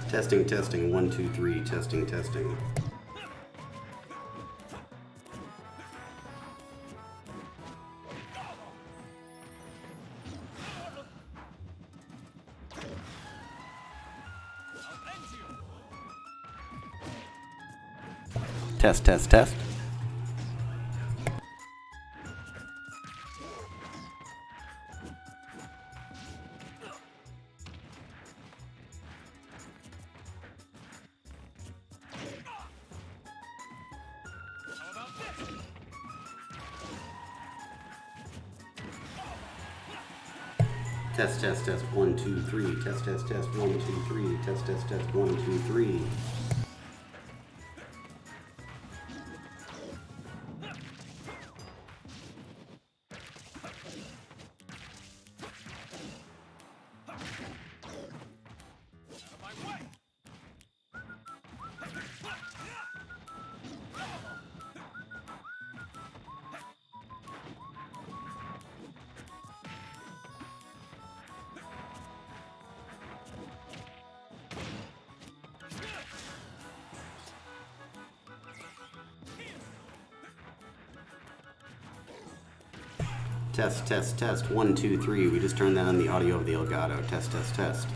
Testing, testing, 1, 2, 3, testing, testing. Test, test, test. Test, test, test, 1, 2, 3, test, test, test, 1, 2, 3, test, test, test, 1, 2, 3. Test, test, test, 1, 2, 3. We just turned that on the audio of the Elgato. Test, test, test.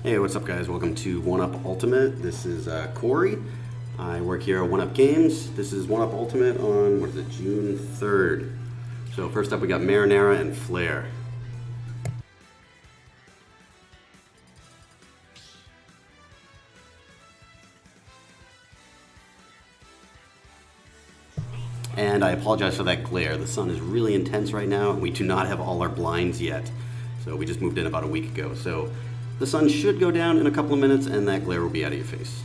Hey, what's up, guys? Welcome to One Up Ultimate. This is Corey. I work here at One Up Games. This is One Up Ultimate on, what is it, June 3rd. So first up, we got Marinara and Flair. And I apologize for that glare. The sun is really intense right now, and we do not have all our blinds yet. So we just moved in about a week ago. So the sun should go down in a couple of minutes, and that glare will be out of your face.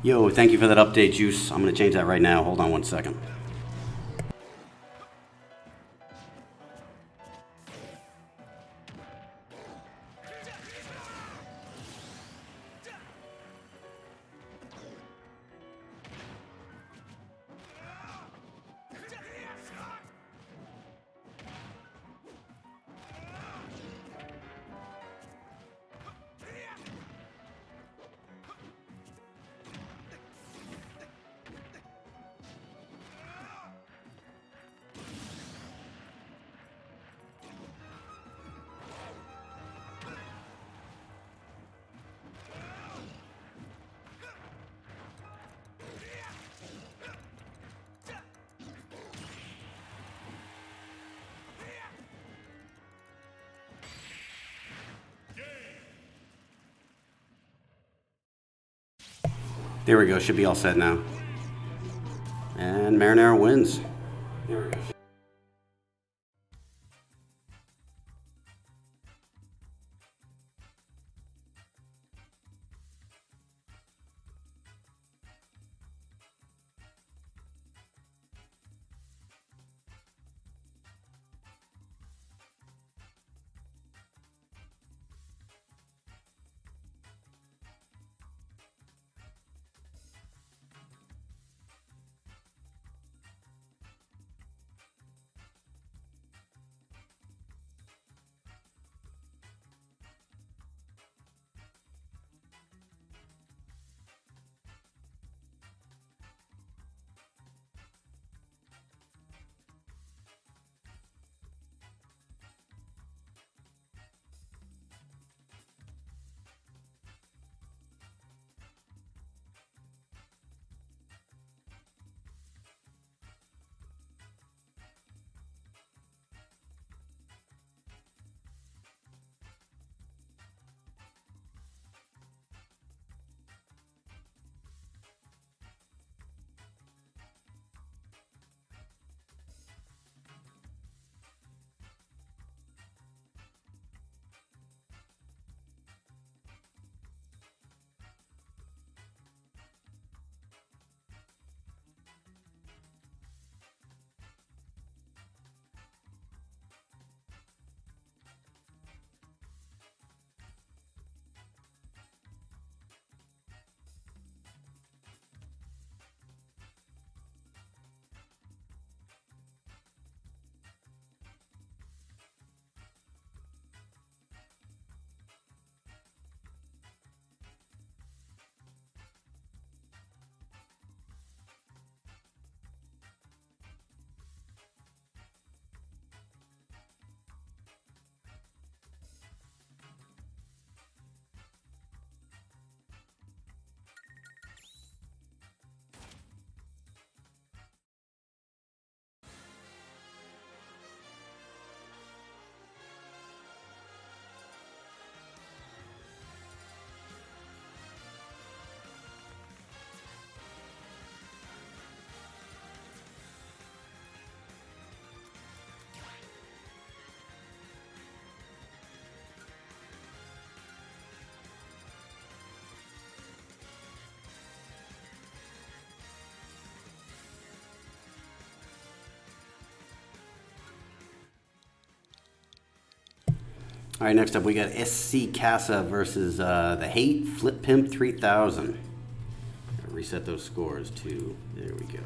Yo, thank you for that update, Juice. I'm going to change that right now. Hold on one second. There we go, should be all set now. And Marinara wins. There we go. All right, next up we got SC Casa versus the Hate Flip Pimp 3000. Reset those scores to, there we go.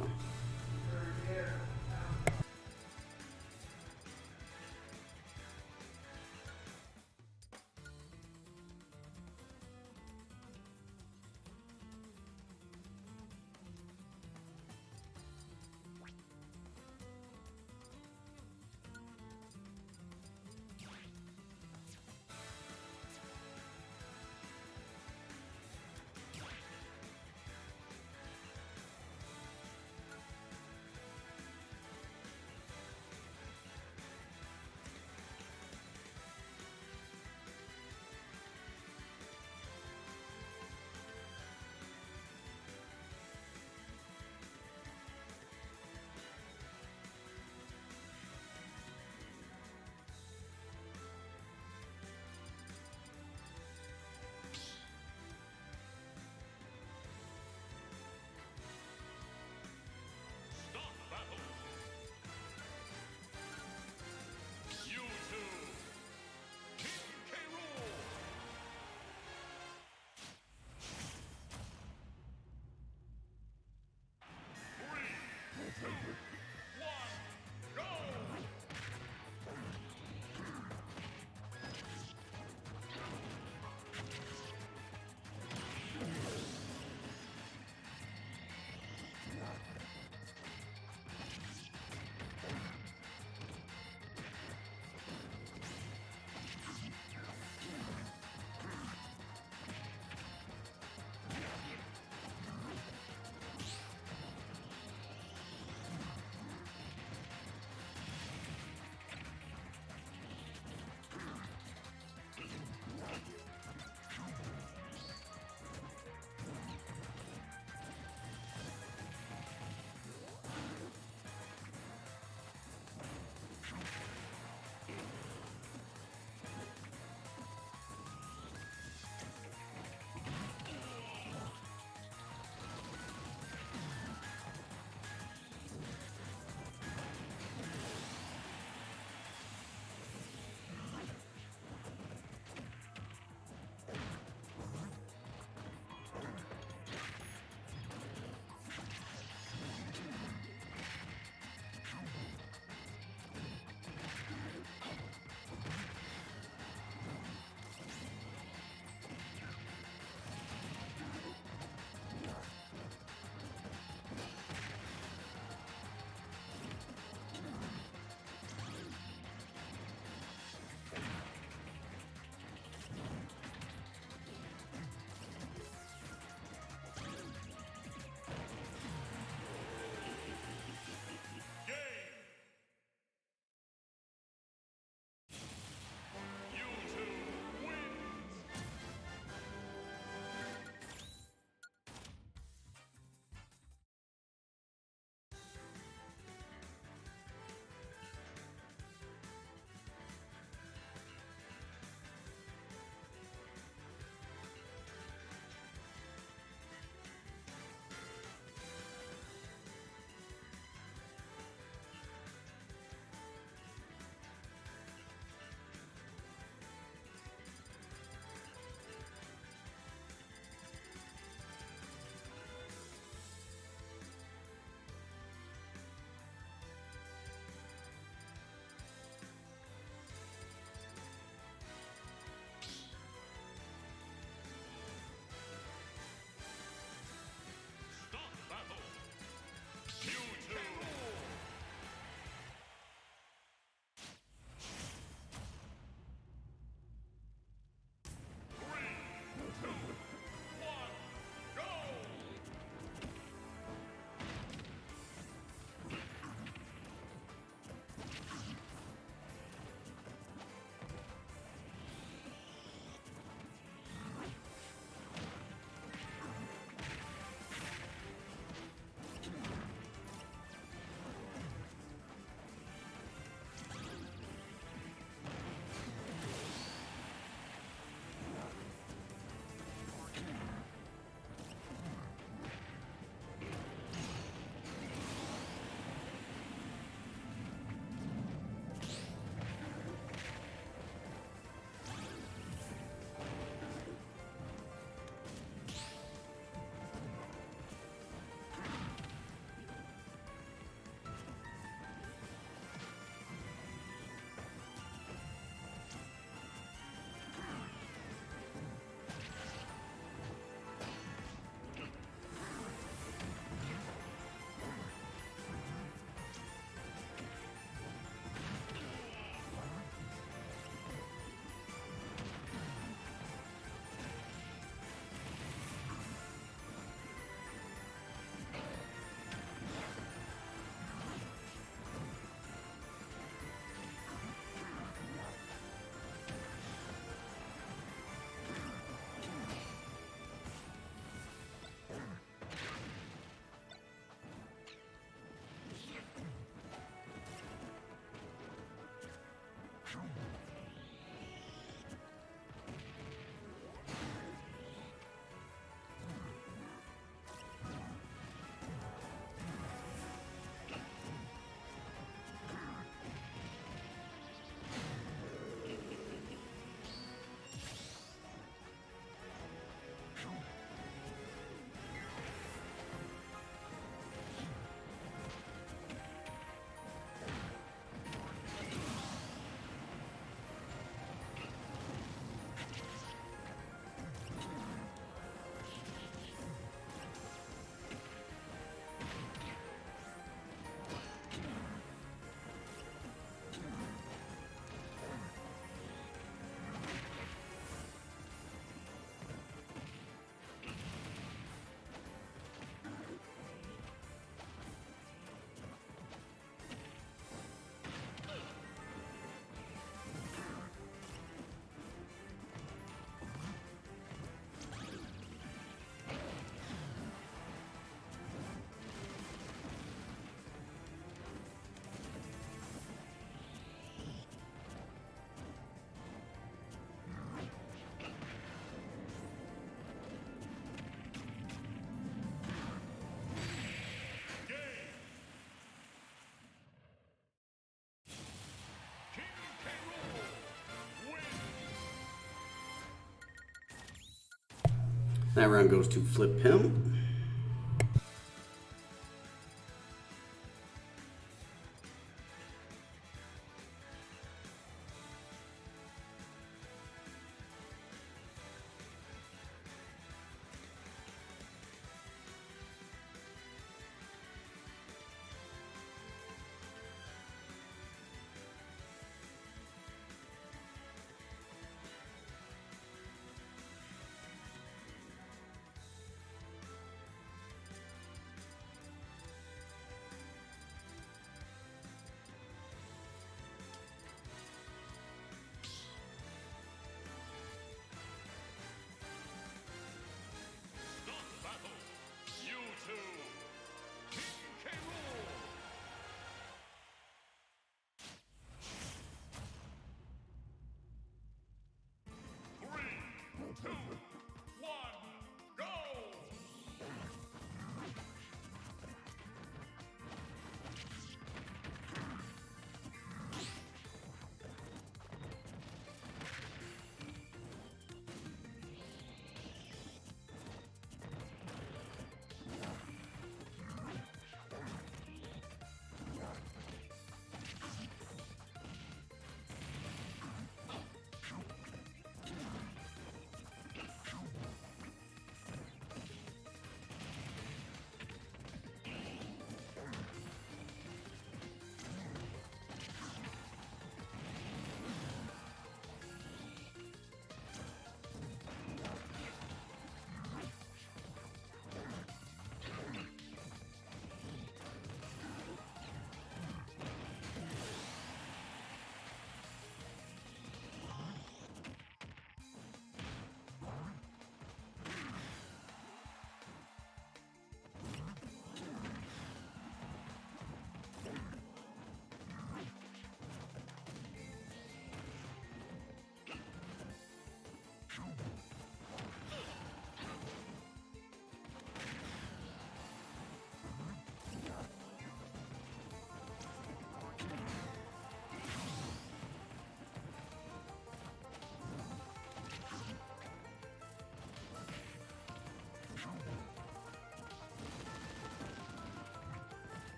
That round goes to Flip Pim.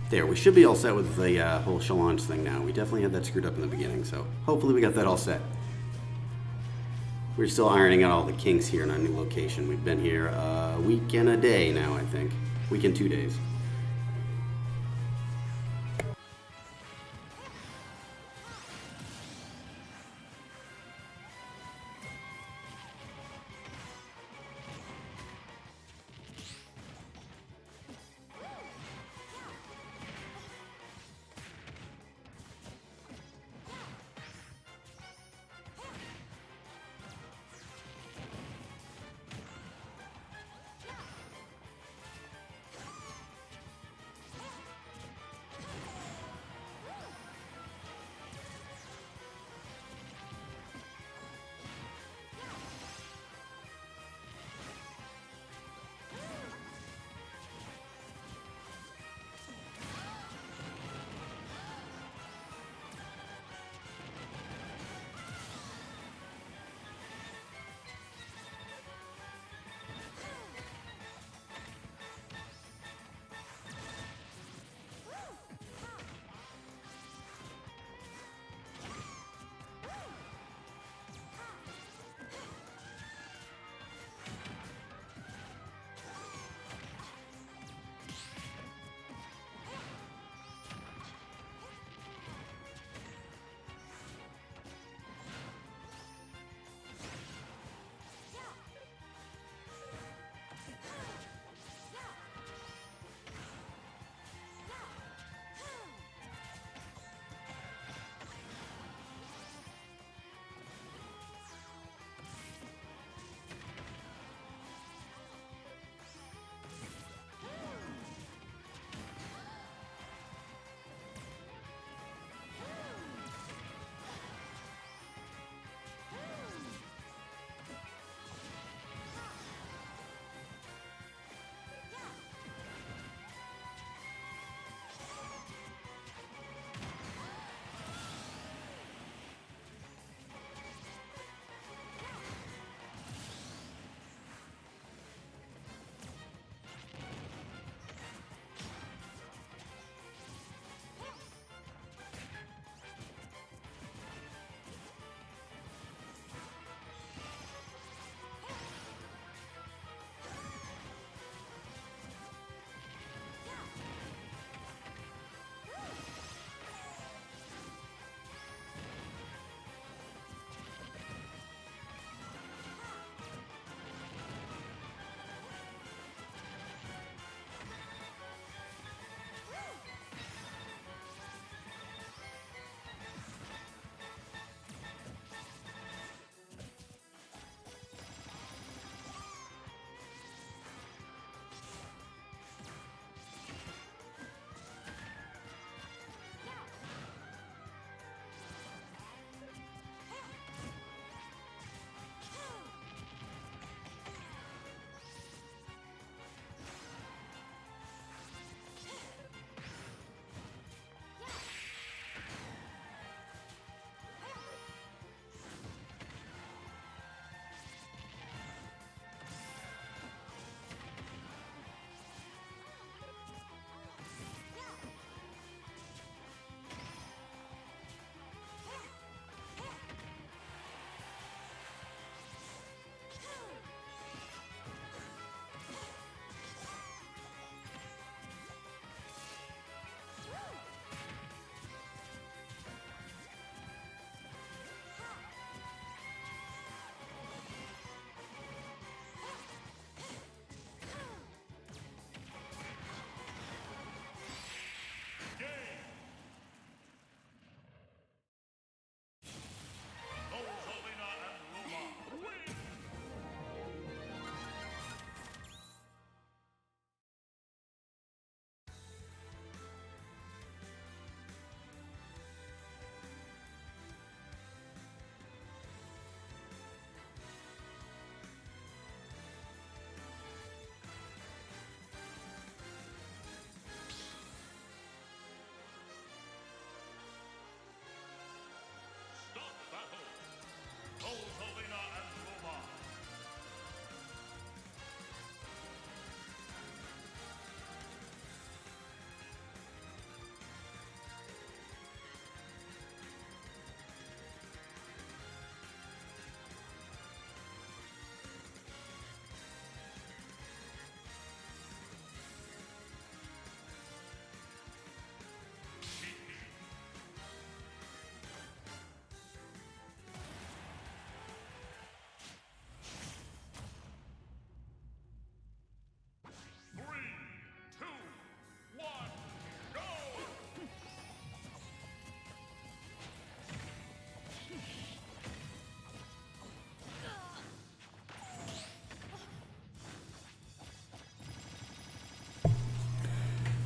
There, we should be all set with the whole challenge thing now. We definitely had that screwed up in the beginning, so hopefully we got that all set. We're still ironing out all the kinks here in our new location. We've been here a week and a day now, I think. Week and 2 days.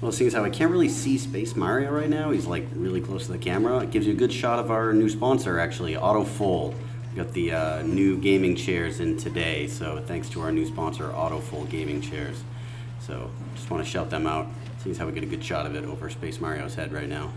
Well, seeing as how I can't really see Space Mario right now, he's like really close to the camera. It gives you a good shot of our new sponsor, actually, AutoFull. We got the new gaming chairs in today, so thanks to our new sponsor, AutoFull Gaming Chairs. So just want to shout them out. Seeing as how we get a good shot of it over Space Mario's head right now.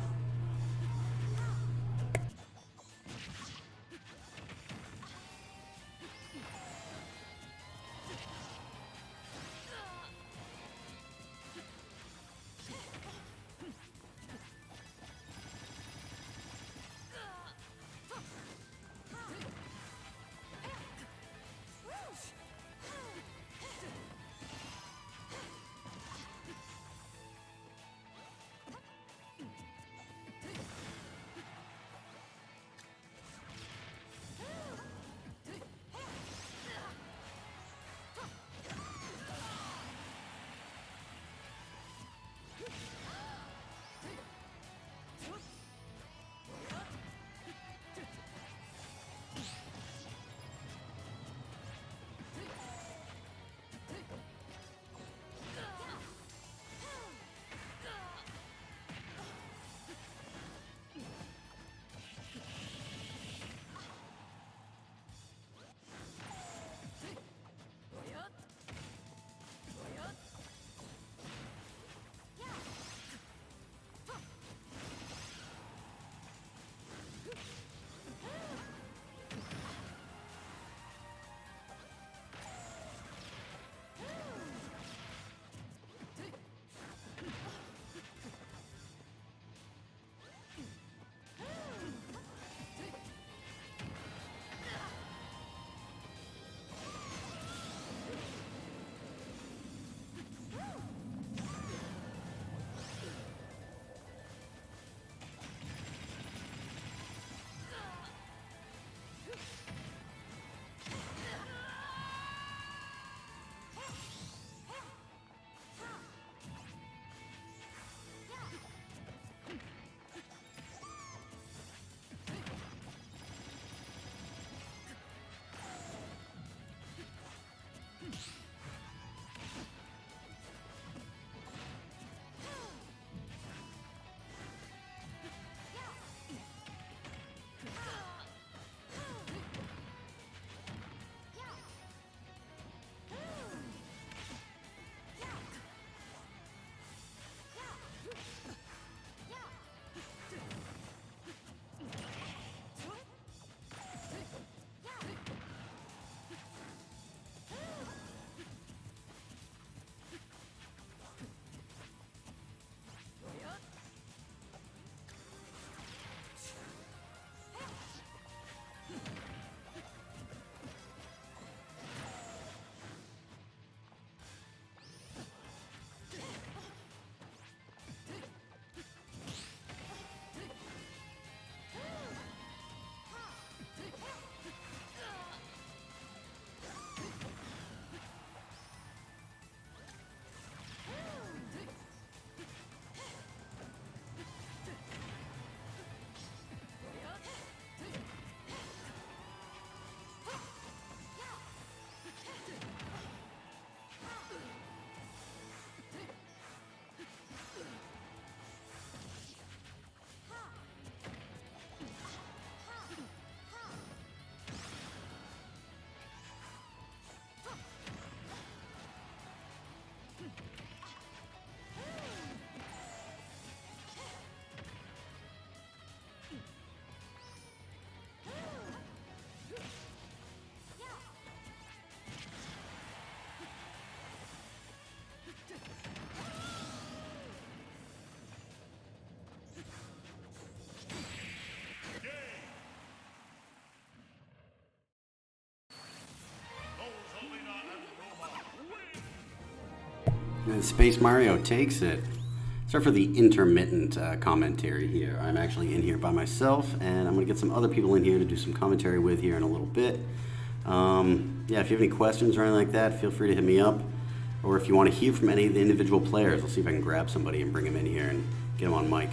And Space Mario takes it. Sorry for the intermittent commentary here. I'm actually in here by myself, and I'm going to get some other people in here to do some commentary with here in a little bit. Yeah, if you have any questions or anything like that, feel free to hit me up. Or if you want to hear from any of the individual players, I'll see if I can grab somebody and bring them in here and get them on mic.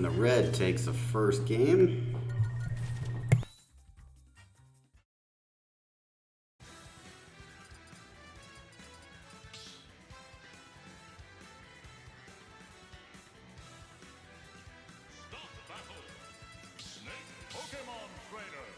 And the red takes the first game. Pokemon Trainer.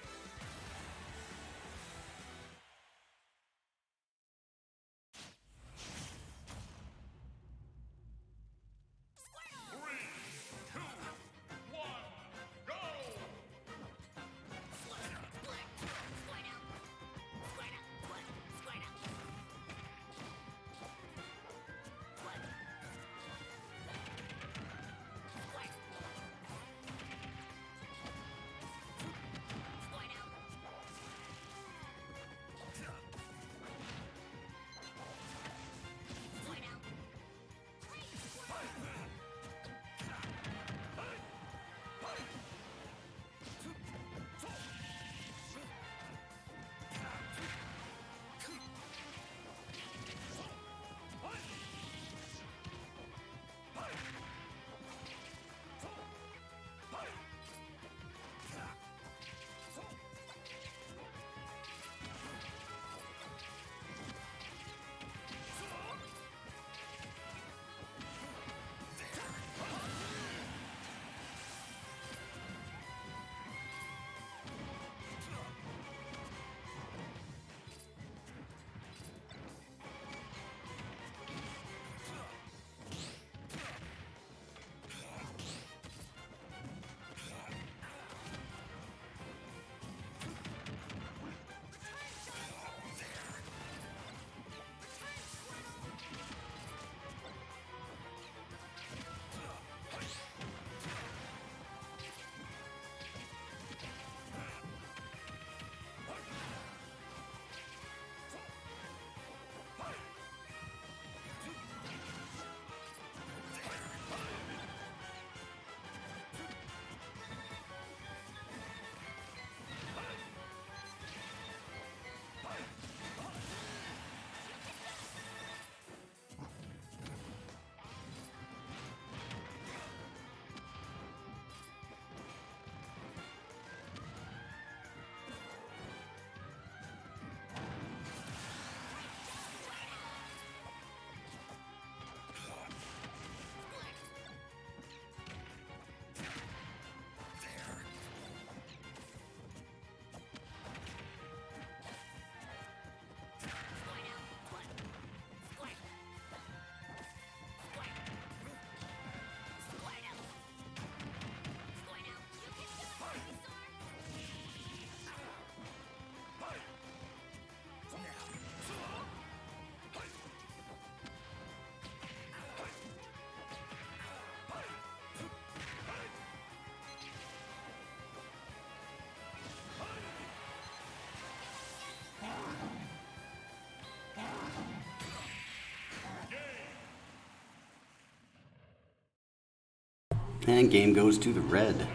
And game goes to the red.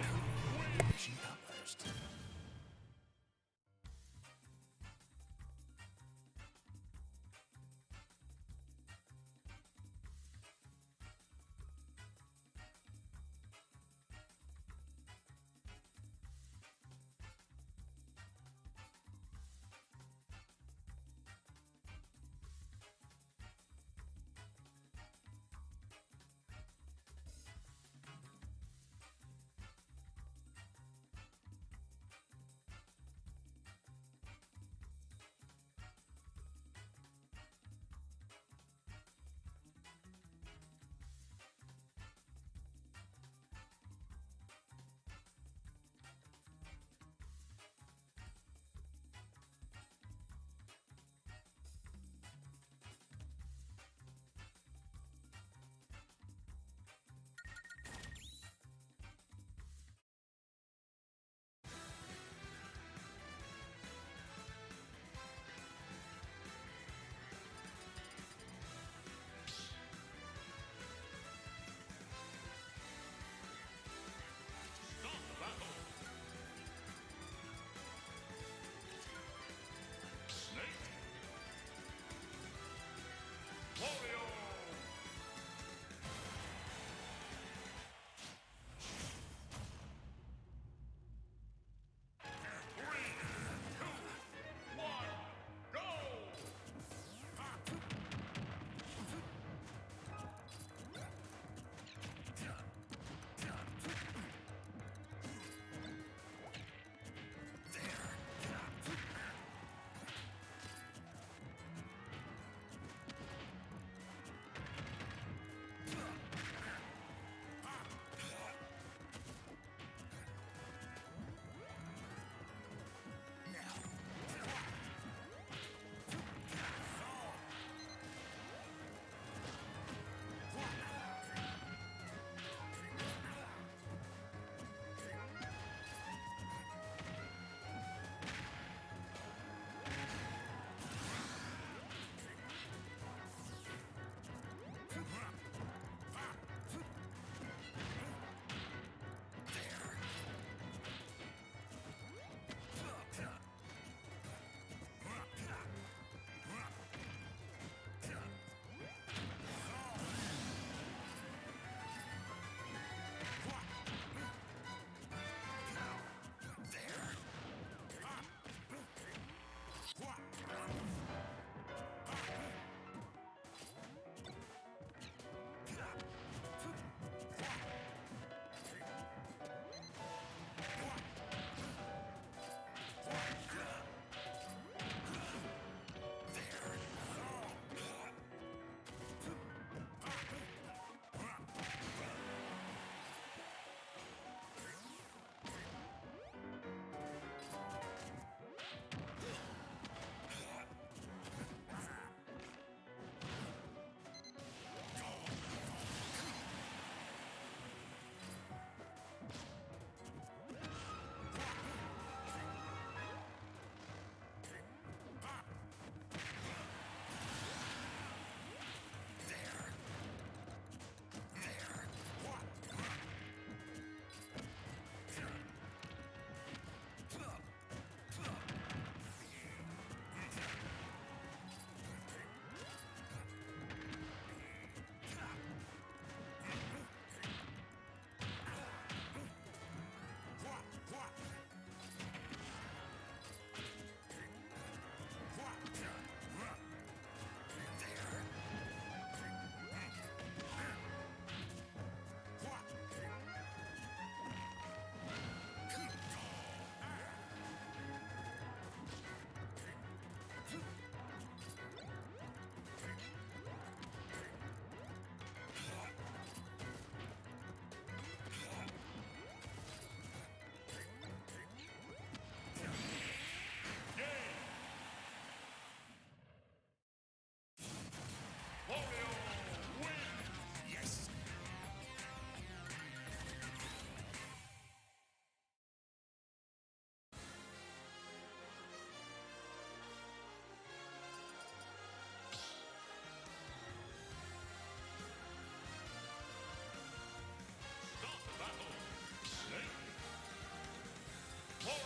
Wario!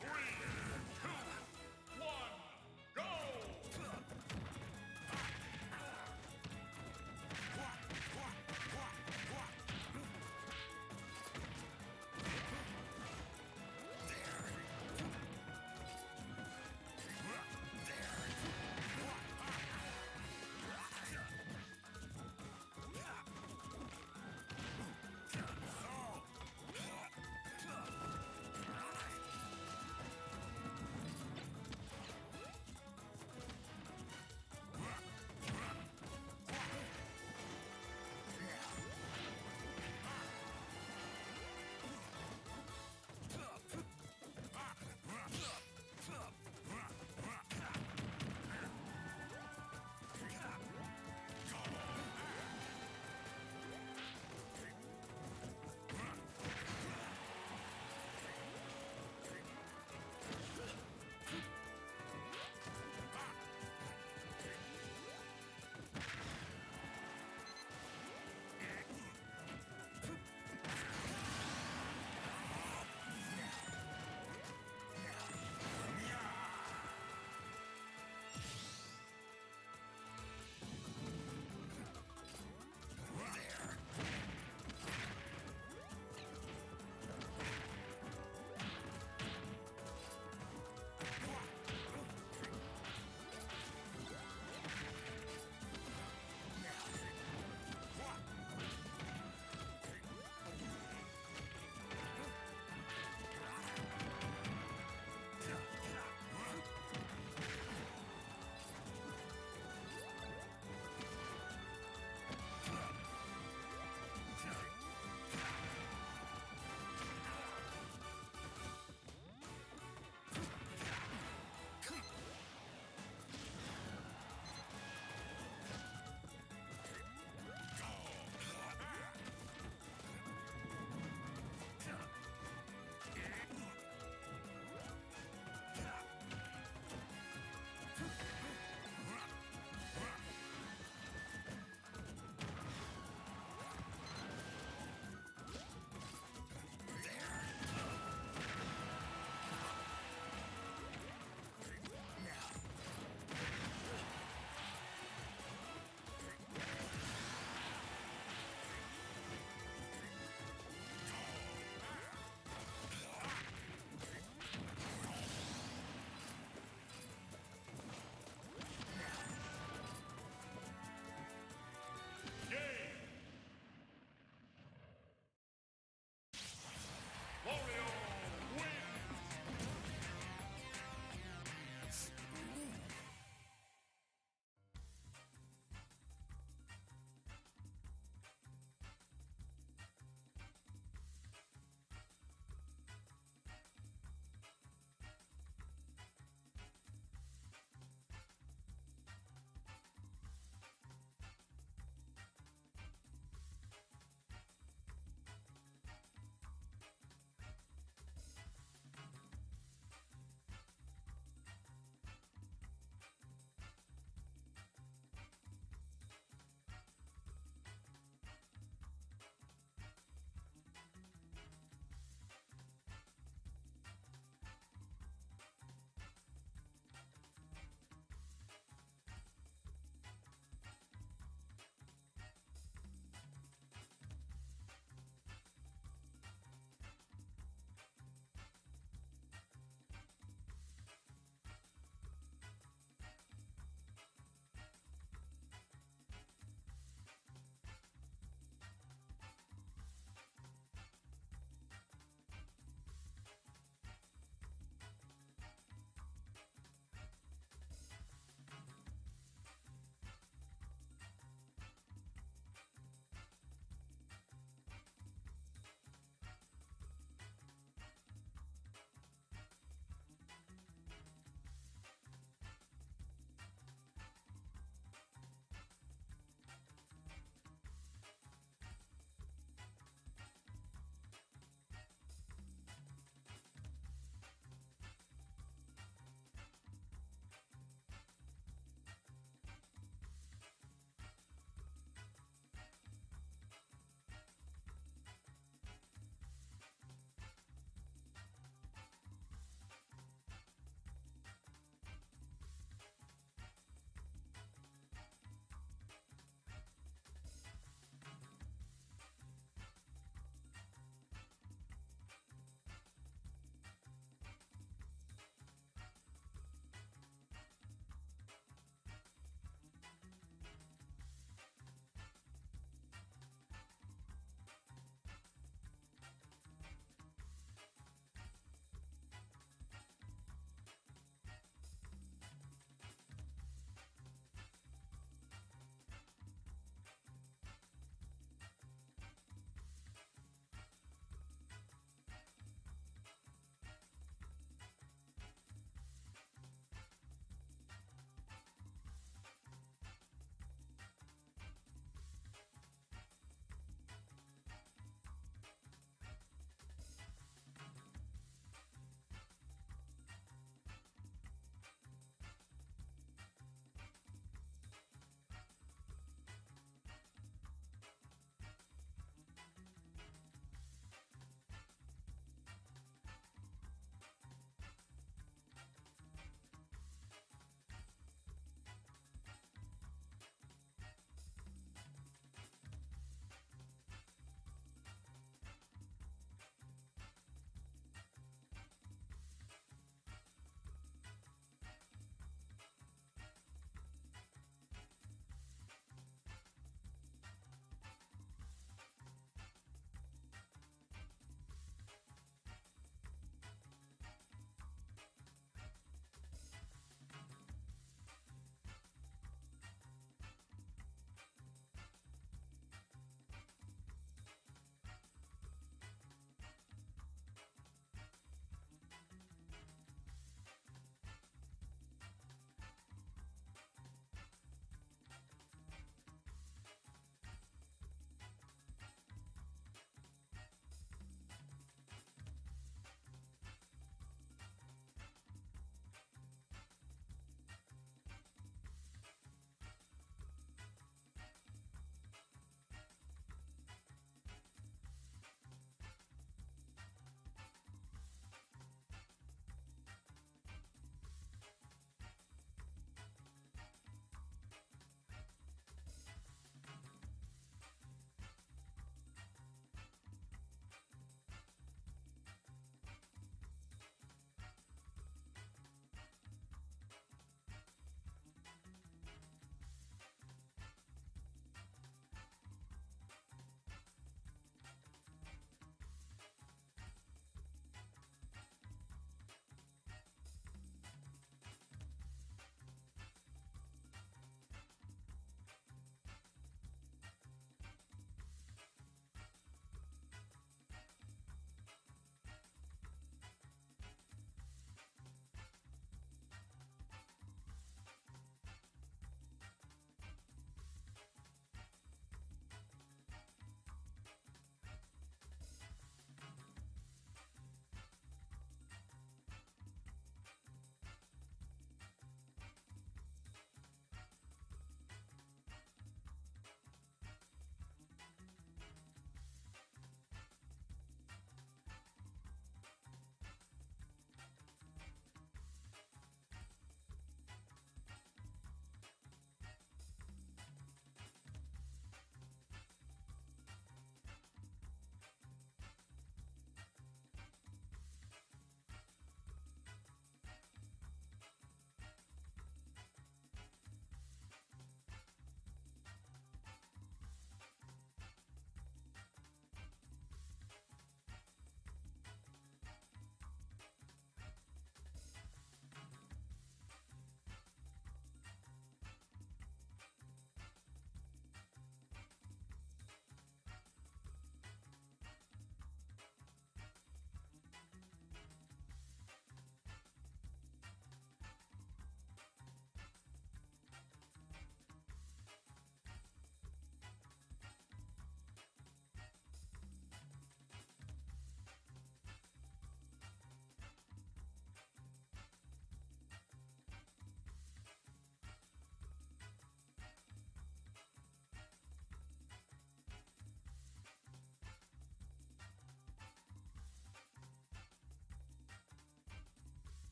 Three, two, one, go!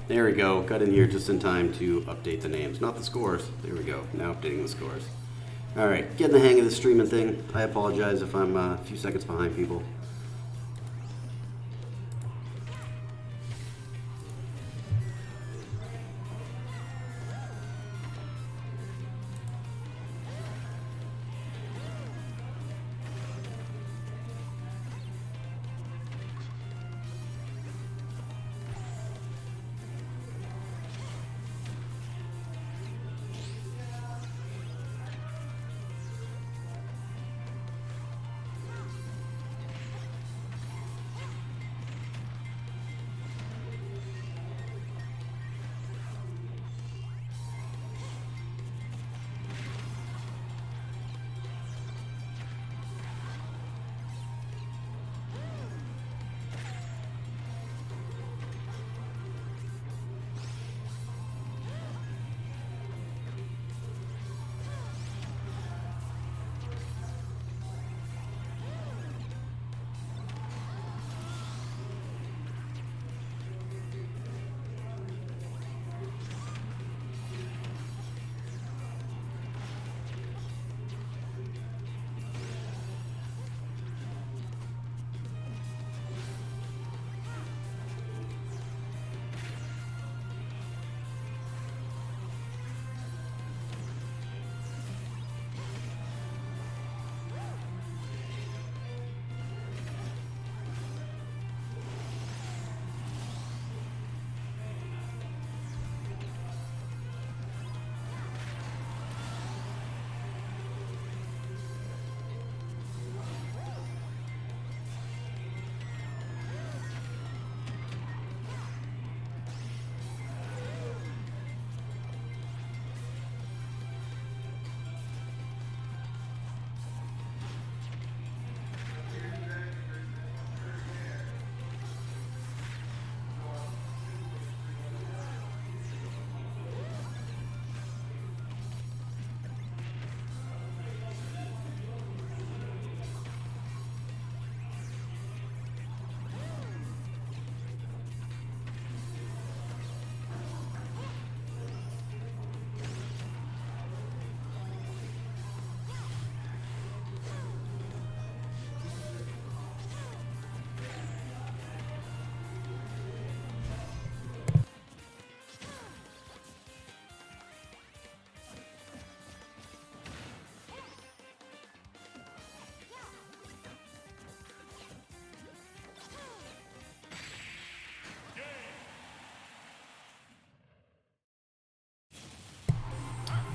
There we go. Got in here just in time to update the names, not the scores. There we go. Now updating the scores. All right, getting the hang of the streaming thing. I apologize if I'm a few seconds behind people.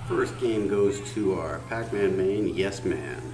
First game goes to our Pac-Man main, Yes Man.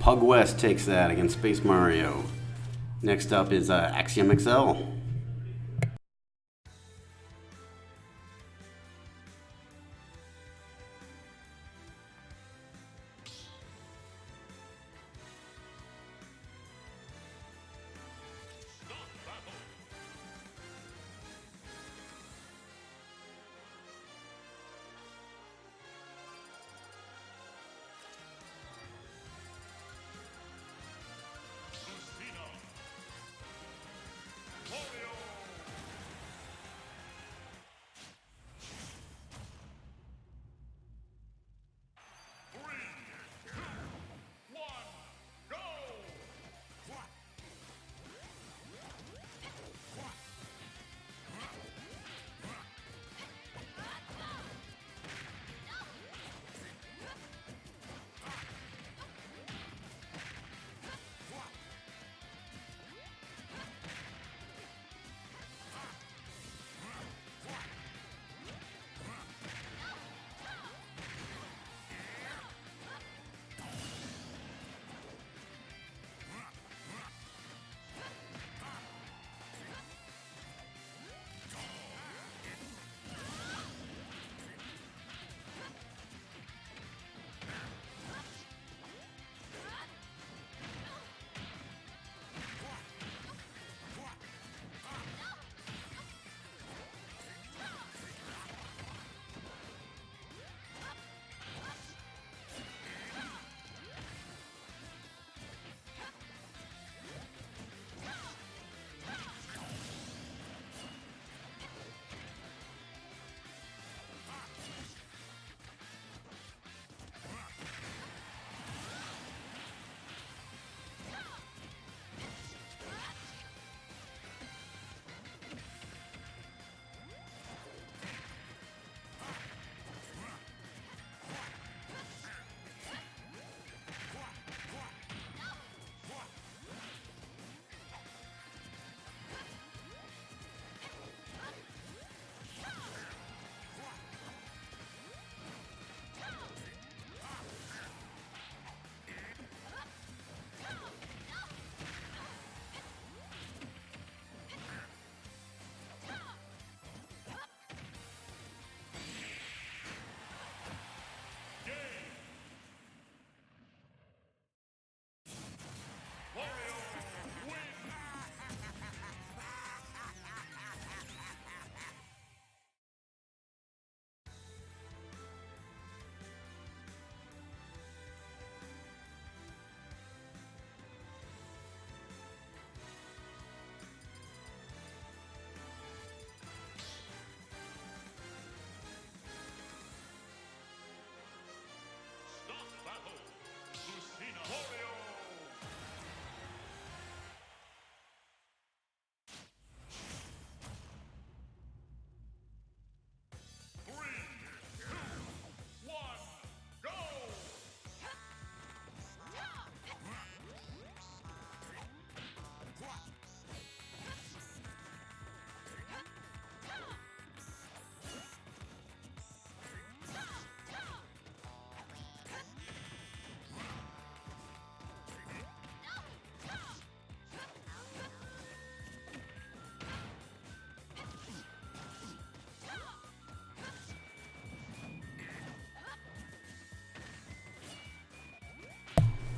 Pug West takes that against Space Mario. Next up is Axiom XL.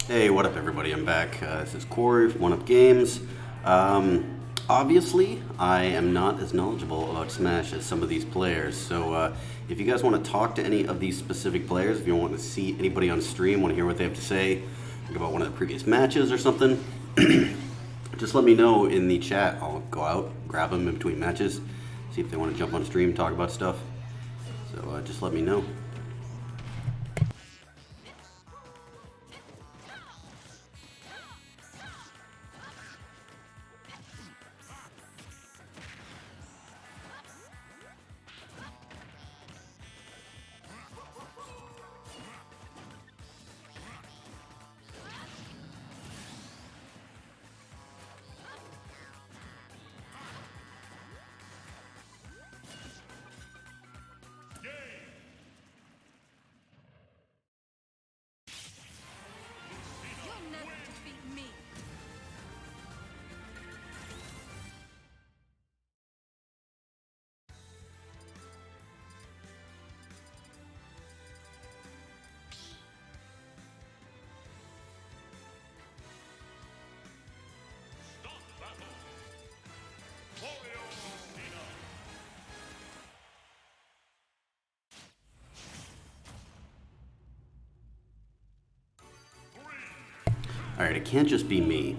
Hey, what up, everybody? I'm back. This is Corey from One Up Games. Obviously, I am not as knowledgeable about Smash as some of these players, so if you guys want to talk to any of these specific players, if you want to see anybody on stream, want to hear what they have to say about one of the previous matches or something, just let me know in the chat. I'll go out, grab them in between matches, see if they want to jump on stream, talk about stuff. So just let me know. All right, it can't just be me.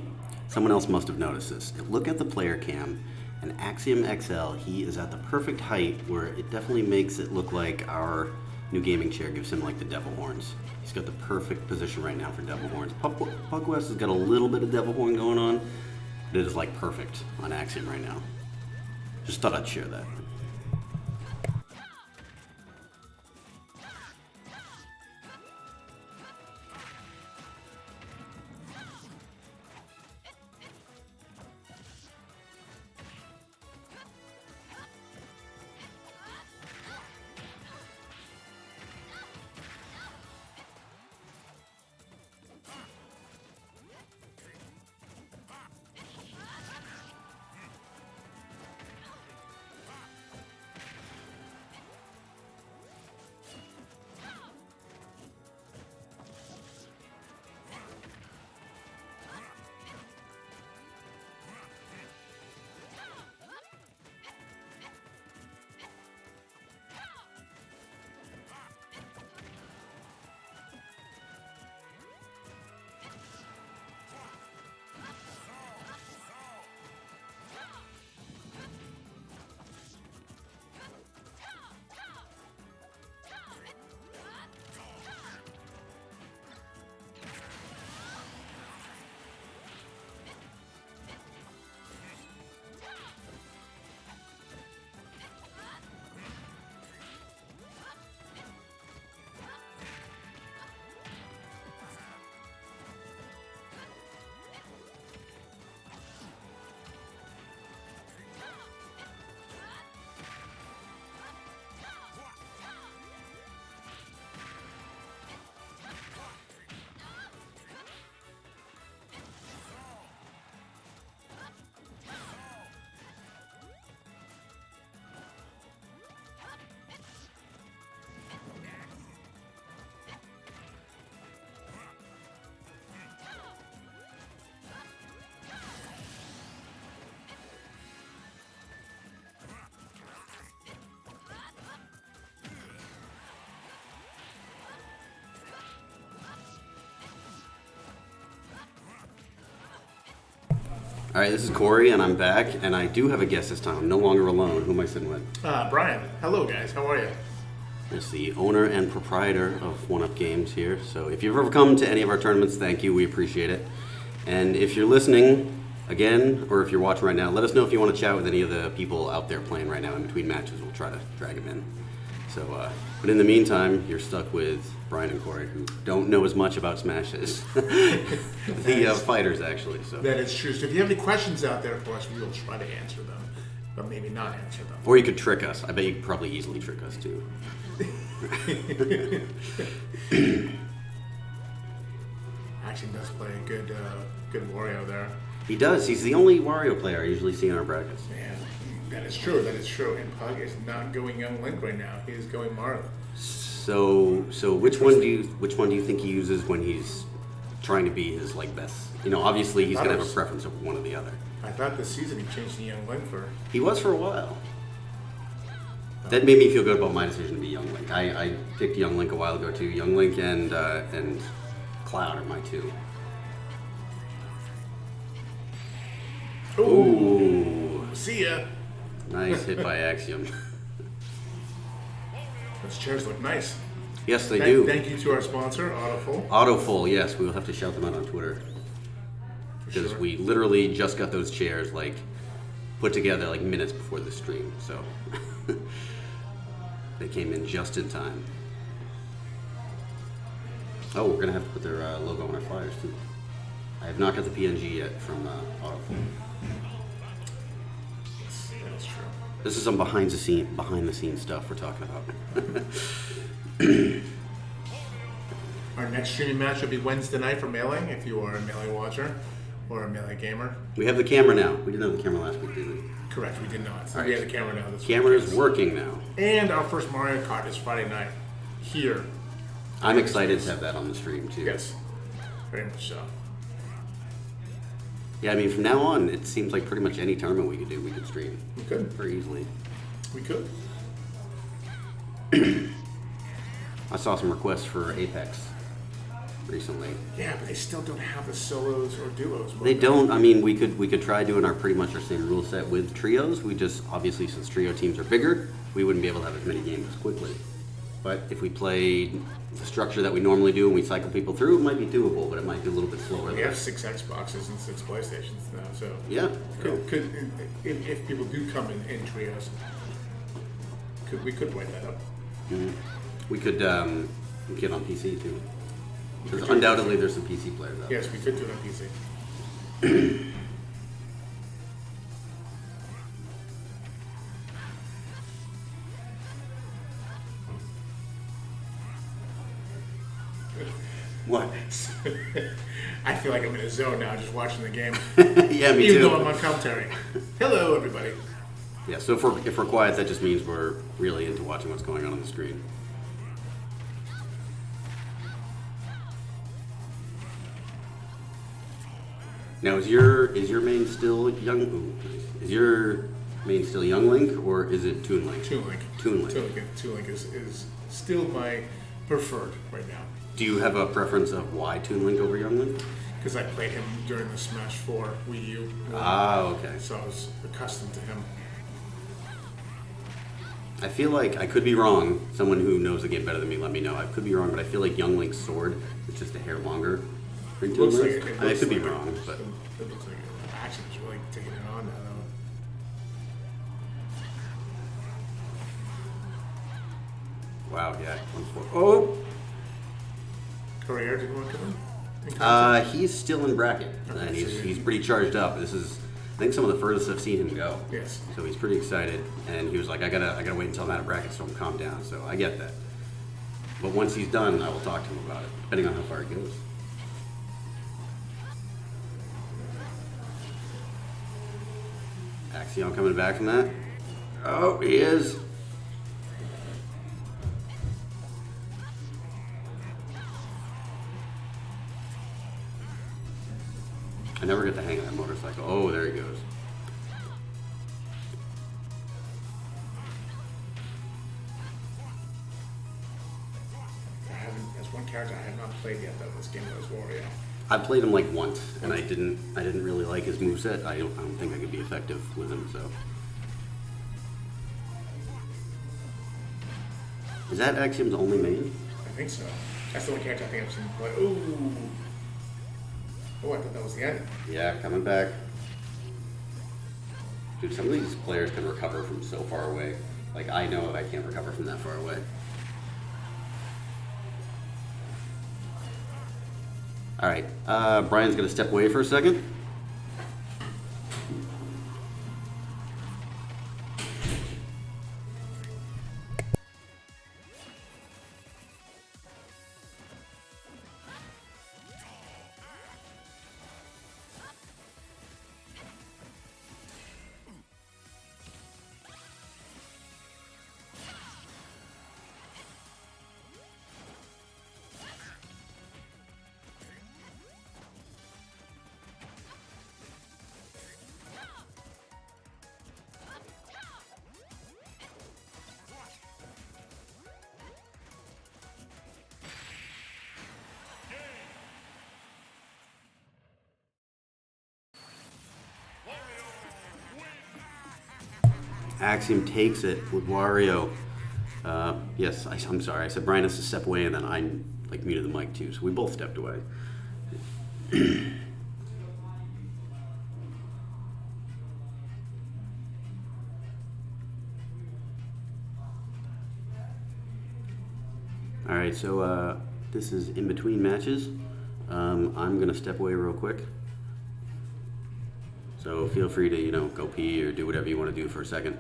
Someone else must have noticed this. Look at the player cam, and Axiom XL, he is at the perfect height where it definitely makes it look like our new gaming chair gives him like the devil horns. He's got the perfect position right now for devil horns. Pugwest has got a little bit of devil horn going on, but it is like perfect on Axiom right now. Just thought I'd share that. All right, this is Corey, and I'm back, and I do have a guest this time. I'm no longer alone. Who am I sitting with? Brian. Hello, guys. How are you? It's the owner and proprietor of One Up Games here. So if you've ever come to any of our tournaments, thank you. We appreciate it. And if you're listening again, or if you're watching right now, let us know if you want to chat with any of the people out there playing right now in between matches. We'll try to drag them in. So, but in the meantime, you're stuck with Brian and Corey, who don't know as much about Smash as the fighters, actually. So. That is true. So if you have any questions out there for us, we will try to answer them, but maybe not answer them. Or you could trick us. I bet you could probably easily trick us, too. Actually does play a good Wario there. He does. He's the only Wario player I usually see in our brackets. Yeah, that is true. That is true. And Pug is not going Young Link right now. He is going Mario. So which one do you think he uses when he's trying to be his like best? You know, obviously he's gonna have a preference of one or the other. I thought this season he changed to Young Link for. He was for a while. That made me feel good about my decision to be Young Link. I picked Young Link a while ago too. Young Link and Cloud are my two. Ooh. See ya. Nice hit by Axiom. Those chairs look nice. Yes, they do. Thank you to our sponsor, Autofull. Autofull, yes. We will have to shout them out on Twitter. Because Sure. we literally just got those chairs like put together like minutes before the stream. So they came in just in time. Oh, we're going to have to put their logo on our flyers too. I have not got the PNG yet from Autofull. That's true. This is some behind the scenes stuff we're talking about. Our next streaming match will be Wednesday night for Mailing, if you are a Mailing watcher or a Mailing gamer. We have the camera now. We didn't have the camera last week, did we? Correct, we did not. So All we right. have the camera now this Camera week. is working now. And our first Mario Kart is Friday night here. I'm excited to have that on the stream too. Yes, very much so. Yeah, I mean, from now on, it seems like pretty much any tournament we could stream We could. very easily. We could. I saw some requests for Apex. recently. Yeah, but they still don't have the solos or duos. They don't. I mean, we could try doing our pretty much our same rule set with trios. We just obviously, since trio teams are bigger, we wouldn't be able to have as many games as quickly. But if we played the structure that we normally do and we cycle people through, it might be doable, but it might be a little bit slower. We have 6 Xboxes and 6 PlayStations now, so Yeah. could if people do come in trios, we could wipe that up. We could get on PC too. Because undoubtedly there's some PC players out there. Yes, we could do it on PC. What? I feel like I'm in a zone now, just watching the game. Yeah, me Even too. though I'm on commentary. Hello, everybody. Yeah, so if we're quiet, that just means we're really into watching what's going on the screen. Now, is your main still young? Ooh, is your main still Young Link or is it Toon Link? Toon Link. Toon Link. Toon Link is still my preferred right now. Do you have a preference of why Toon Link over Young Link? Because I played him during the Smash 4 Wii U. Ah, okay. So I was accustomed to him. I feel like I could be wrong. Someone who knows the game better than me, let me know. I could be wrong, but I feel like Young Link's sword is just a hair longer than Toon Looks like Link's. it I looks could be like wrong, but it looks like action is really taking it on now, though. wow, yeah. Oh, Courier, did you want to come in? he's still in bracket, Okay, and so he's pretty charged up. This is, I think, some of the furthest I've seen him go. Yes. So he's pretty excited, and he was like, I gotta wait until I'm out of bracket so I'm calm down. So I get that. But once he's done, I will talk to him about it, depending on how far it goes. Axiom coming back from that. Oh, he is. I never get the hang of that motorcycle. Oh, there he goes. As one character I have not played yet, though, this game was Wario. I played him like once, and I didn't really like his moveset. I don't think I could be effective with him. So, is that Axiom's only main? I think so. That's the one character I think I've seen play. Ooh. Oh, I thought that was the end. Yeah, coming back. Dude, some of these players can recover from so far away. Like, I know I can't recover from that far away. All right, Brian's gonna step away for a second. Axiom takes it with Wario. Yes, I'm sorry. I said Brian has to step away, and then I like muted the mic too, so we both stepped away. All right, so this is in between matches. I'm gonna step away real quick. So feel free to, go pee or do whatever you want to do for a second.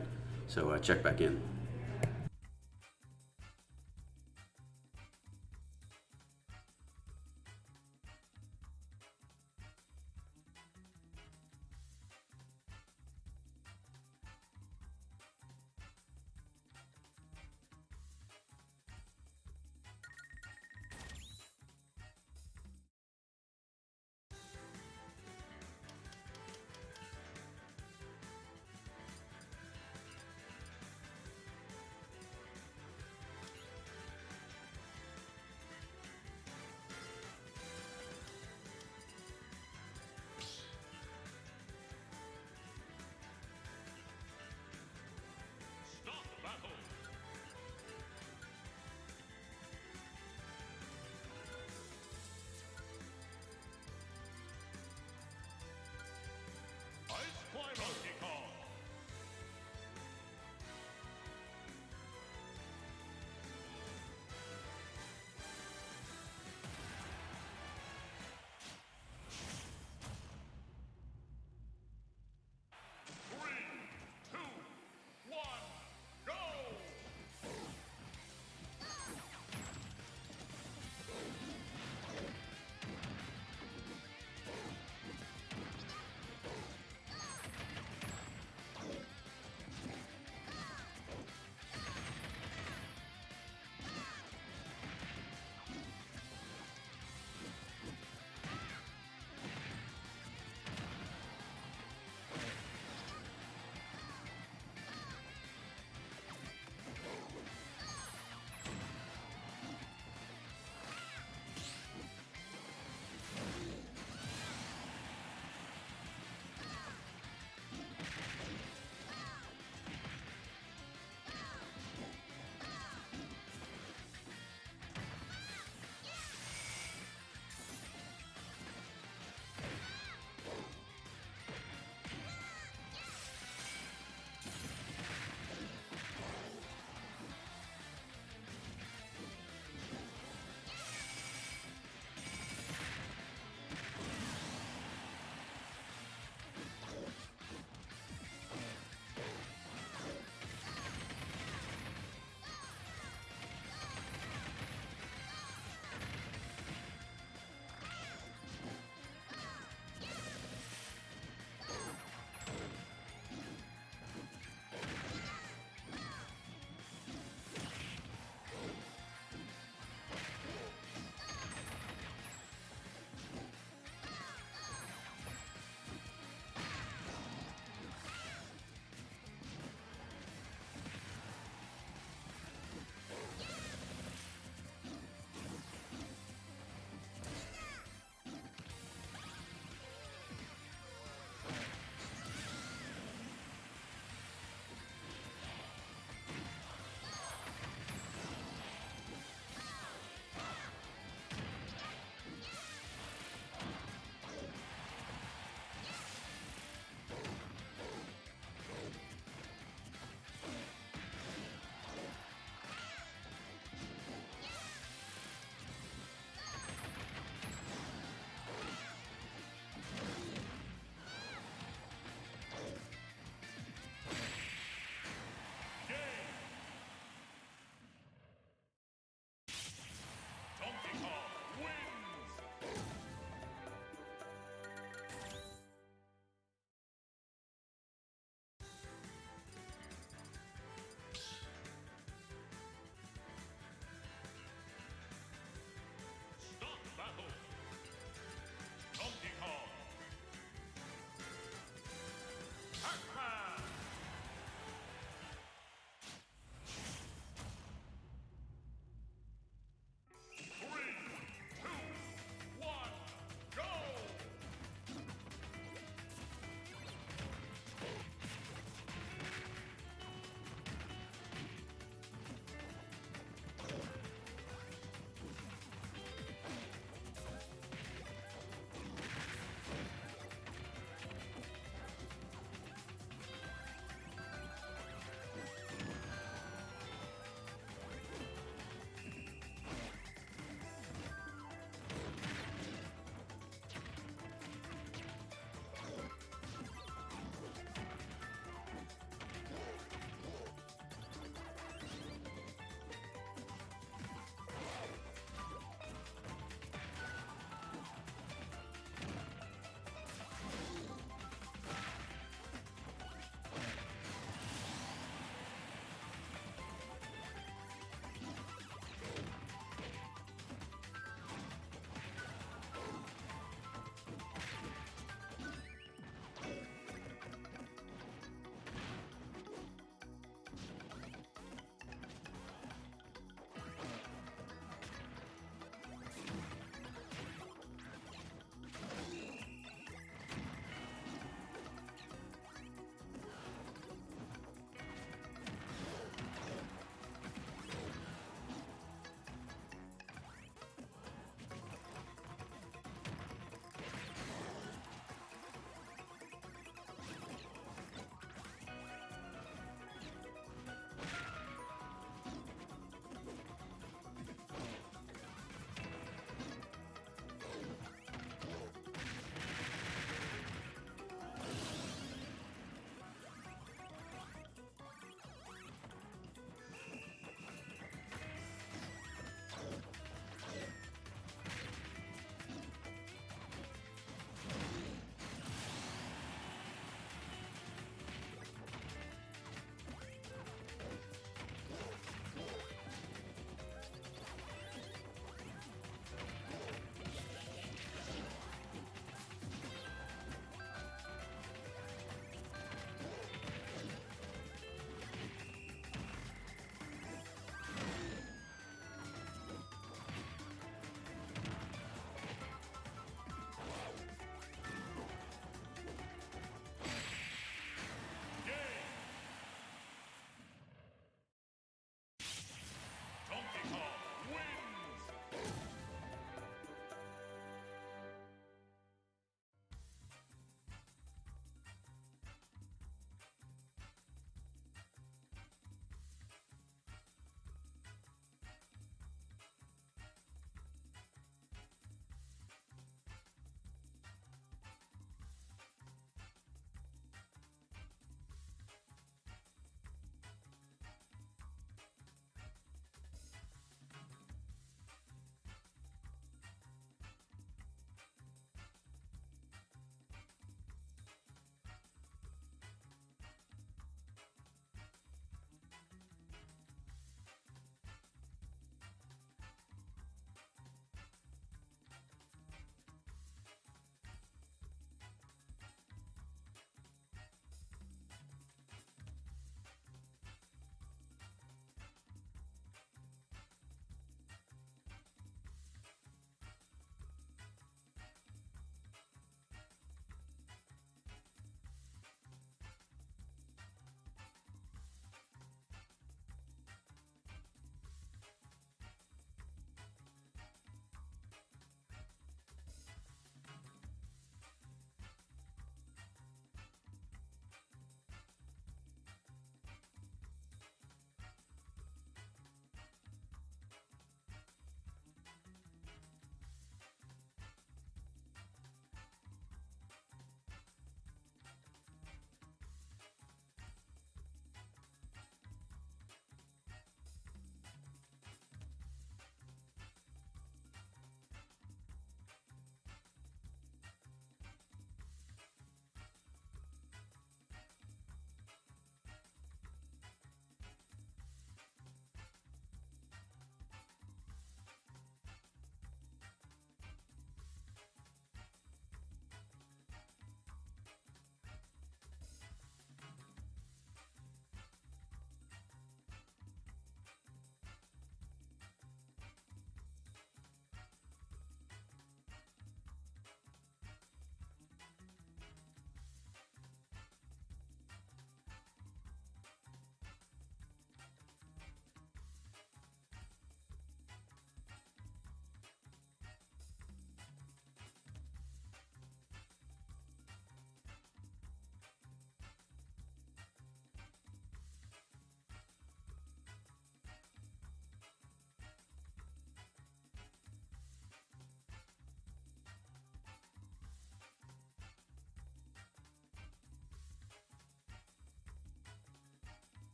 So check back in.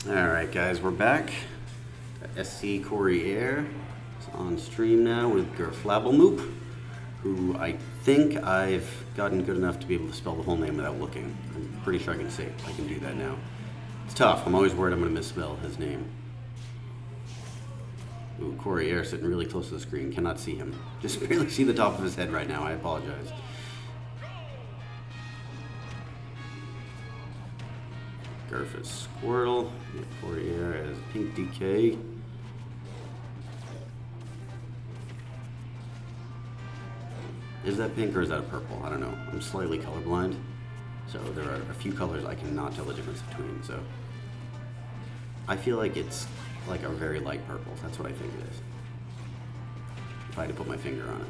Alright guys, we're back. Got SC Corey Air is on stream now with Gerflabblemoop, who I think I've gotten good enough to be able to spell the whole name without looking. I'm pretty sure I can do that now. It's tough, I'm always worried I'm going to misspell his name. Ooh, Corey Air sitting really close to the screen, cannot see him. Just barely see the top of his head right now, I apologize. Gerf is Squirtle, Corey Air as Pink DK. Is that pink or is that a purple? I don't know. I'm slightly colorblind, so there are a few colors I cannot tell the difference between, so I feel like it's like a very light purple. That's what I think it is, if I had to put my finger on it.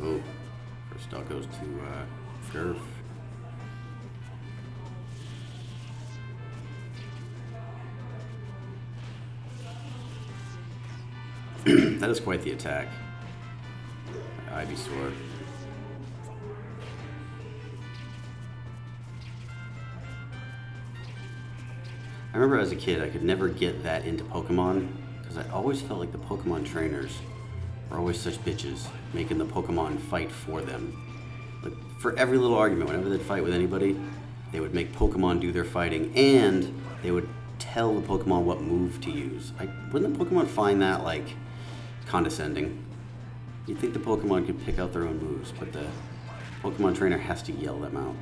Oh, first stock goes to Gerf. That is quite the attack. Ivysaur. I remember as a kid I could never get that into Pokemon because I always felt like the Pokemon trainers are always such bitches, making the Pokemon fight for them. Like, for every little argument, whenever they'd fight with anybody, they would make Pokemon do their fighting, and they would tell the Pokemon what move to use. Wouldn't the Pokemon find that, like, condescending? You'd think the Pokemon could pick out their own moves, but the Pokemon trainer has to yell them out.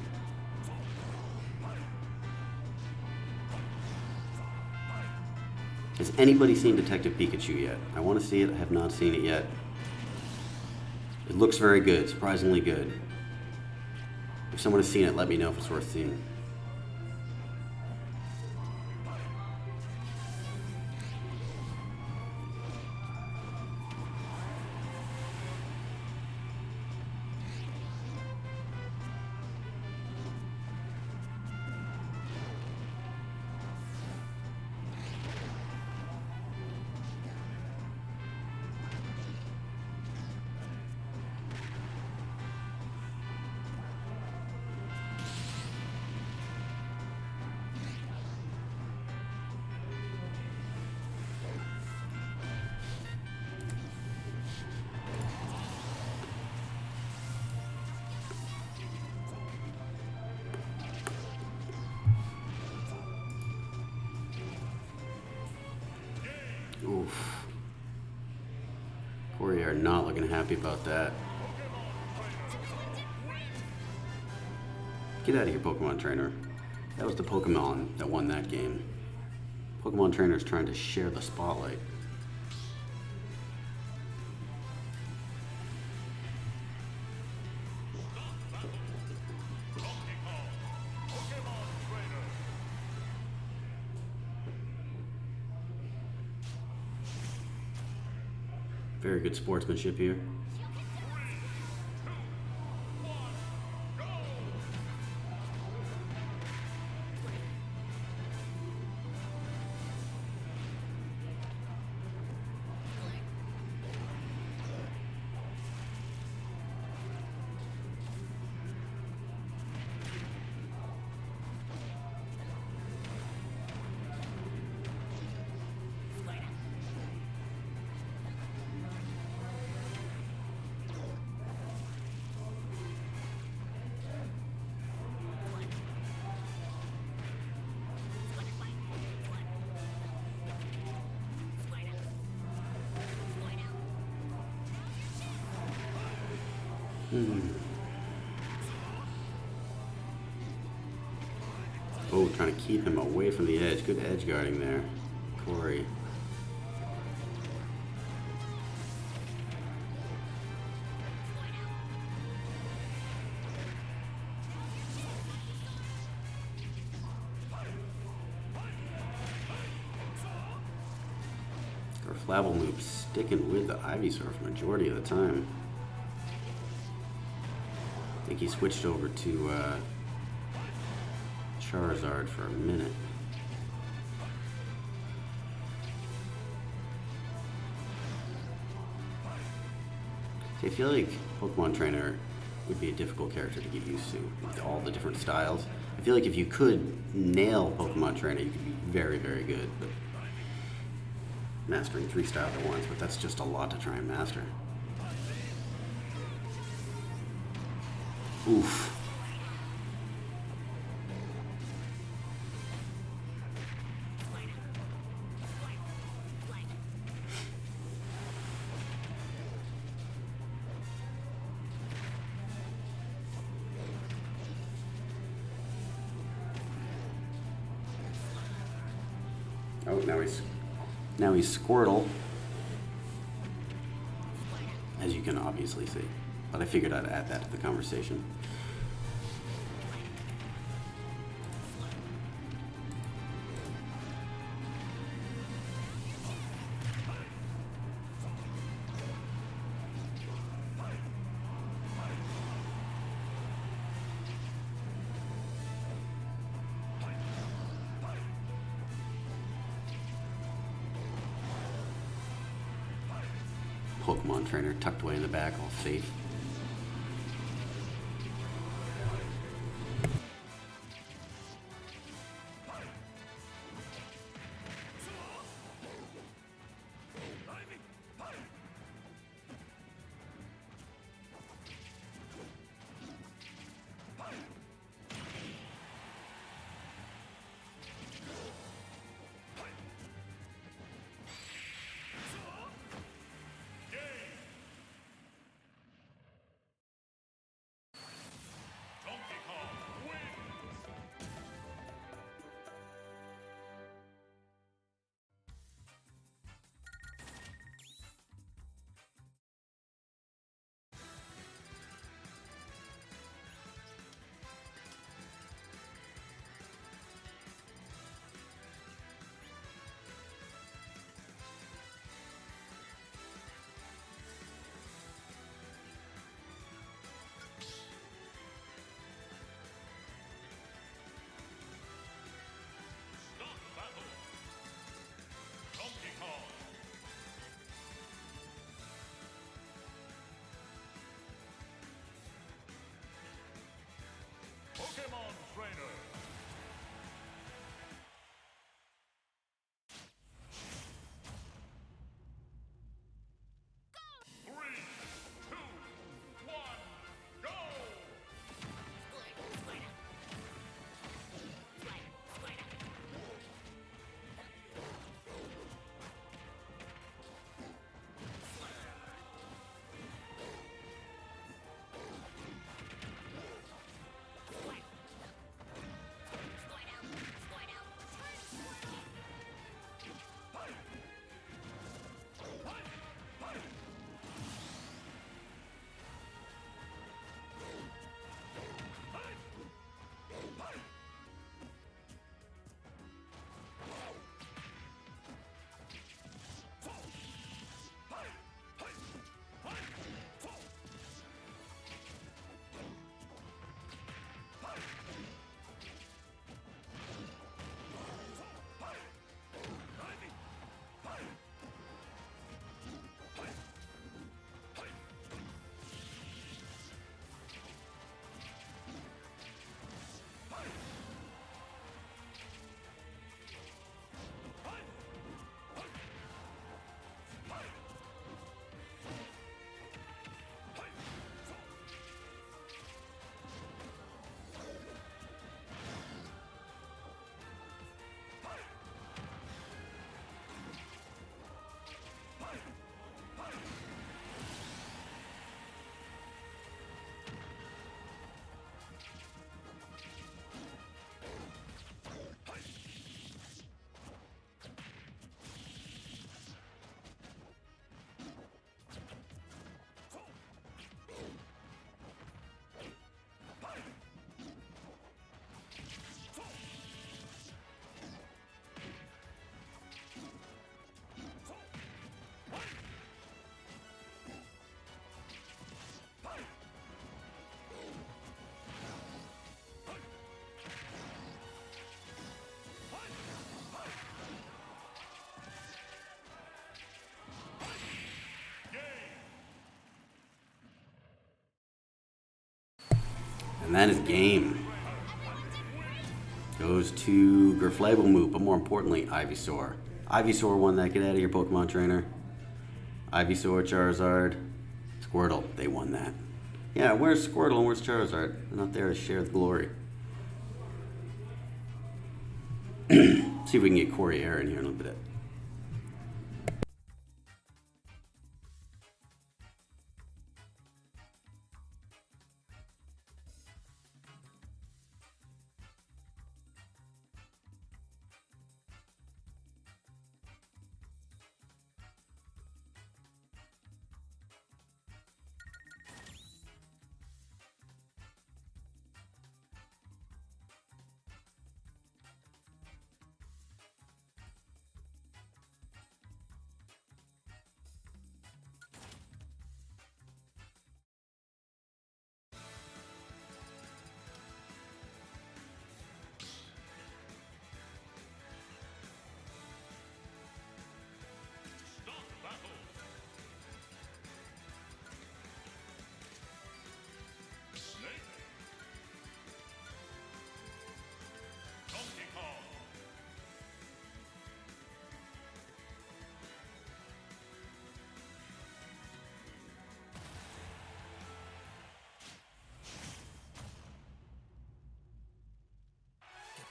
Has anybody seen Detective Pikachu yet? I want to see it. I have not seen it yet. It looks very good, surprisingly good. If someone has seen it, let me know if it's worth seeing. Oof. Corey are not looking happy about that. Get out of here, Pokemon Trainer. That was the Pokemon that won that game. Pokemon Trainer is trying to share the spotlight. Very good sportsmanship here. Oh, trying to keep him away from the edge. Good edge guarding there, Corey. Clavelmoop sticking with the Ivysaur majority of the time. I think he switched over to Charizard for a minute. See, I feel like Pokemon Trainer would be a difficult character to get used to with all the different styles. I feel like if you could nail Pokemon Trainer, you could be very, very good. But mastering 3 styles at once, but that's just a lot to try and master. Oof. Oh, now he's Squirtle, as you can obviously see. But I figured I'd add that to the conversation. Pokemon Trainer tucked away in the back, all safe. Donkey Kong wins. Start battle. Donkey Kong. Pokemon Trainer. Three, two, one, go! And that is game. Goes to Gerflagelmoop, but more importantly, Ivysaur. Ivysaur won that. Get out of here, Pokemon trainer. Ivysaur, Charizard, Squirtle. They won that. Yeah, where's Squirtle and where's Charizard? They're not there to share the glory. See if we can get Corey Air in here in a little bit. Start battle. Snake. Donkey Kong.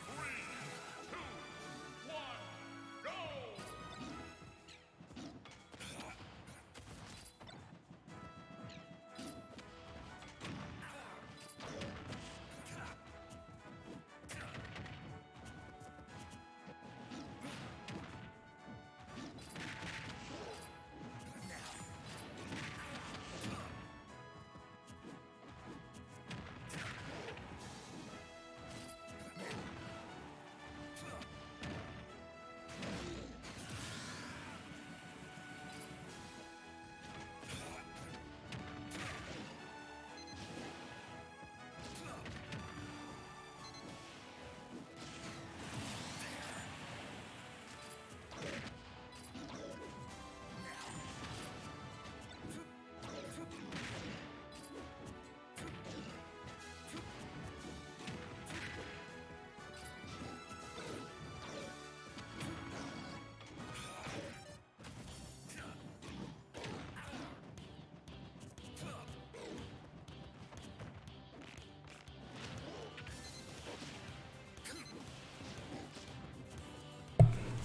Three, two, one, go!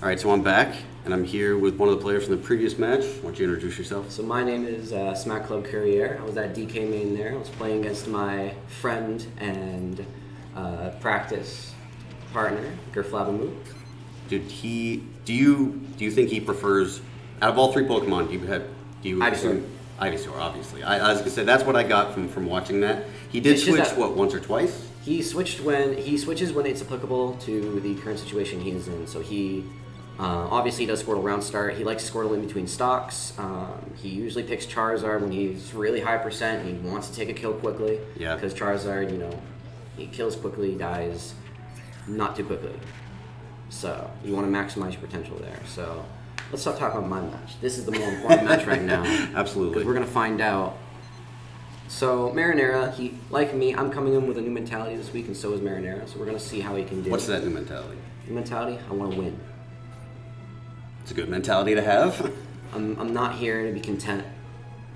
All right, so I'm back, and I'm here with one of the players from the previous match. Why don't you introduce yourself? So my name is Smack Club Courier. I was at DK main there. I was playing against my friend and practice partner, Gerflagelmoop. Do you think he prefers, out of all three Pokemon, do you Ivysaur. Ivysaur, obviously. I was gonna say that's what I got from watching that. He did It's just switch that- once or twice. He switches when it's applicable to the current situation he is in. So he obviously does Squirtle round start. He likes Squirtle in between stocks. He usually picks Charizard when he's really high percent. He wants to take a kill quickly. Yeah. Because Charizard, he kills quickly, dies not too quickly. So you want to maximize your potential there. So let's start talking about my match. This is the more important match right now. Absolutely. Because we're gonna find out. So Marinara, he like me, I'm coming in with a new mentality this week, and so is Marinara. So we're gonna see how he can do. What's that new mentality? New mentality? I want to win. It's a good mentality to have. I'm not here to be content.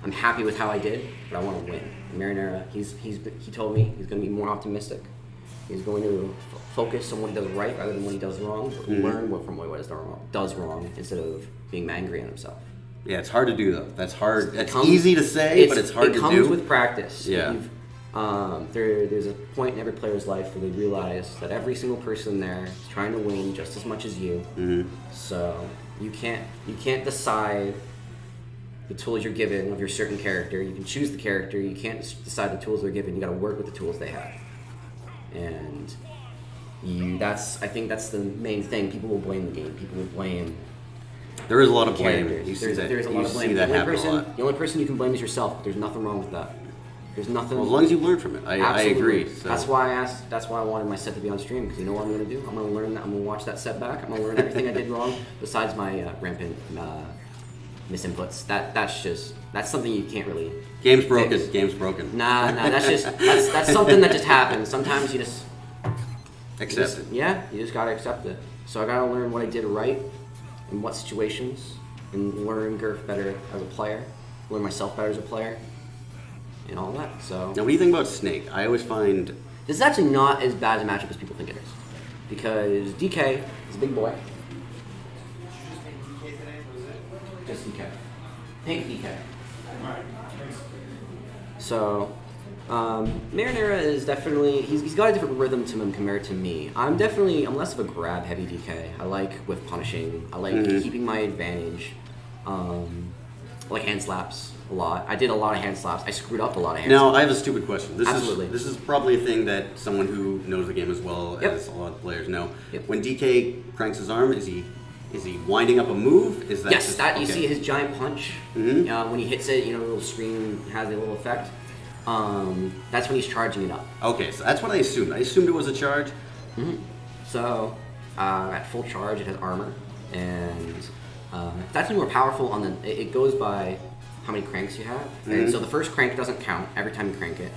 I'm happy with how I did, but I want to win. Marinara, he told me he's going to be more optimistic. He's going to focus on what he does right rather than what he does wrong. Learn from what he does wrong instead of being angry at himself. Yeah, it's hard to do though. That's hard. That's comes- easy to say, but it's hard to do. It comes with practice. Yeah. There's a point in every player's life where they realize that every single person there is trying to win just as much as you. Mm-hmm. So you can't decide the tools you're given of your certain character. You can choose the character. You can't decide the tools they're given. You got to work with the tools they have. And I think that's the main thing. People will blame the game. People will blame There is a lot of blame. characters. You see There's that, a lot you of blame. see that happen a lot. The only person you can blame is yourself. But there's nothing wrong with that. There's nothing. Well, as long as you learn from it, I Absolutely. agree. So. That's why I asked. That's why I wanted my set to be on stream, because you know what I'm going to do? I'm going to learn. I'm going to watch that setback. I'm going to learn everything I did wrong, besides my rampant misinputs. That's something you can't really. Game's broken. fix. Game's broken. Nah, that's something that just happens. Sometimes you just Accept it. Yeah, you just gotta accept it. So I gotta learn what I did right, in what situations, and learn Gurf better as a player, learn myself better as a player, and all that. So Now, what do you think about Snake? I always find this is actually not as bad a matchup as people think it is, because DK is a big boy. Just DK. Pink DK. So, Marinara is definitely, he's got a different rhythm to him compared to me. I'm less of a grab heavy DK. I like with punishing. I like keeping my advantage. I like hand slaps a lot. I did a lot of hand slaps. I screwed up a lot of hand Now, slaps. I have a stupid question. Absolutely. This is probably a thing that someone who knows the game as well Yep. as a lot of players know. Yep. When DK cranks his arm, is he winding up a move? Is that Yes, just, that you okay. see his giant punch. When he hits it, the little screen has a little effect. That's when he's charging it up. Okay, so that's what I assumed. I assumed it was a charge. So, at full charge, it has armor, and it's actually more powerful on the. It goes by how many cranks you have, and so the first crank doesn't count every time you crank it.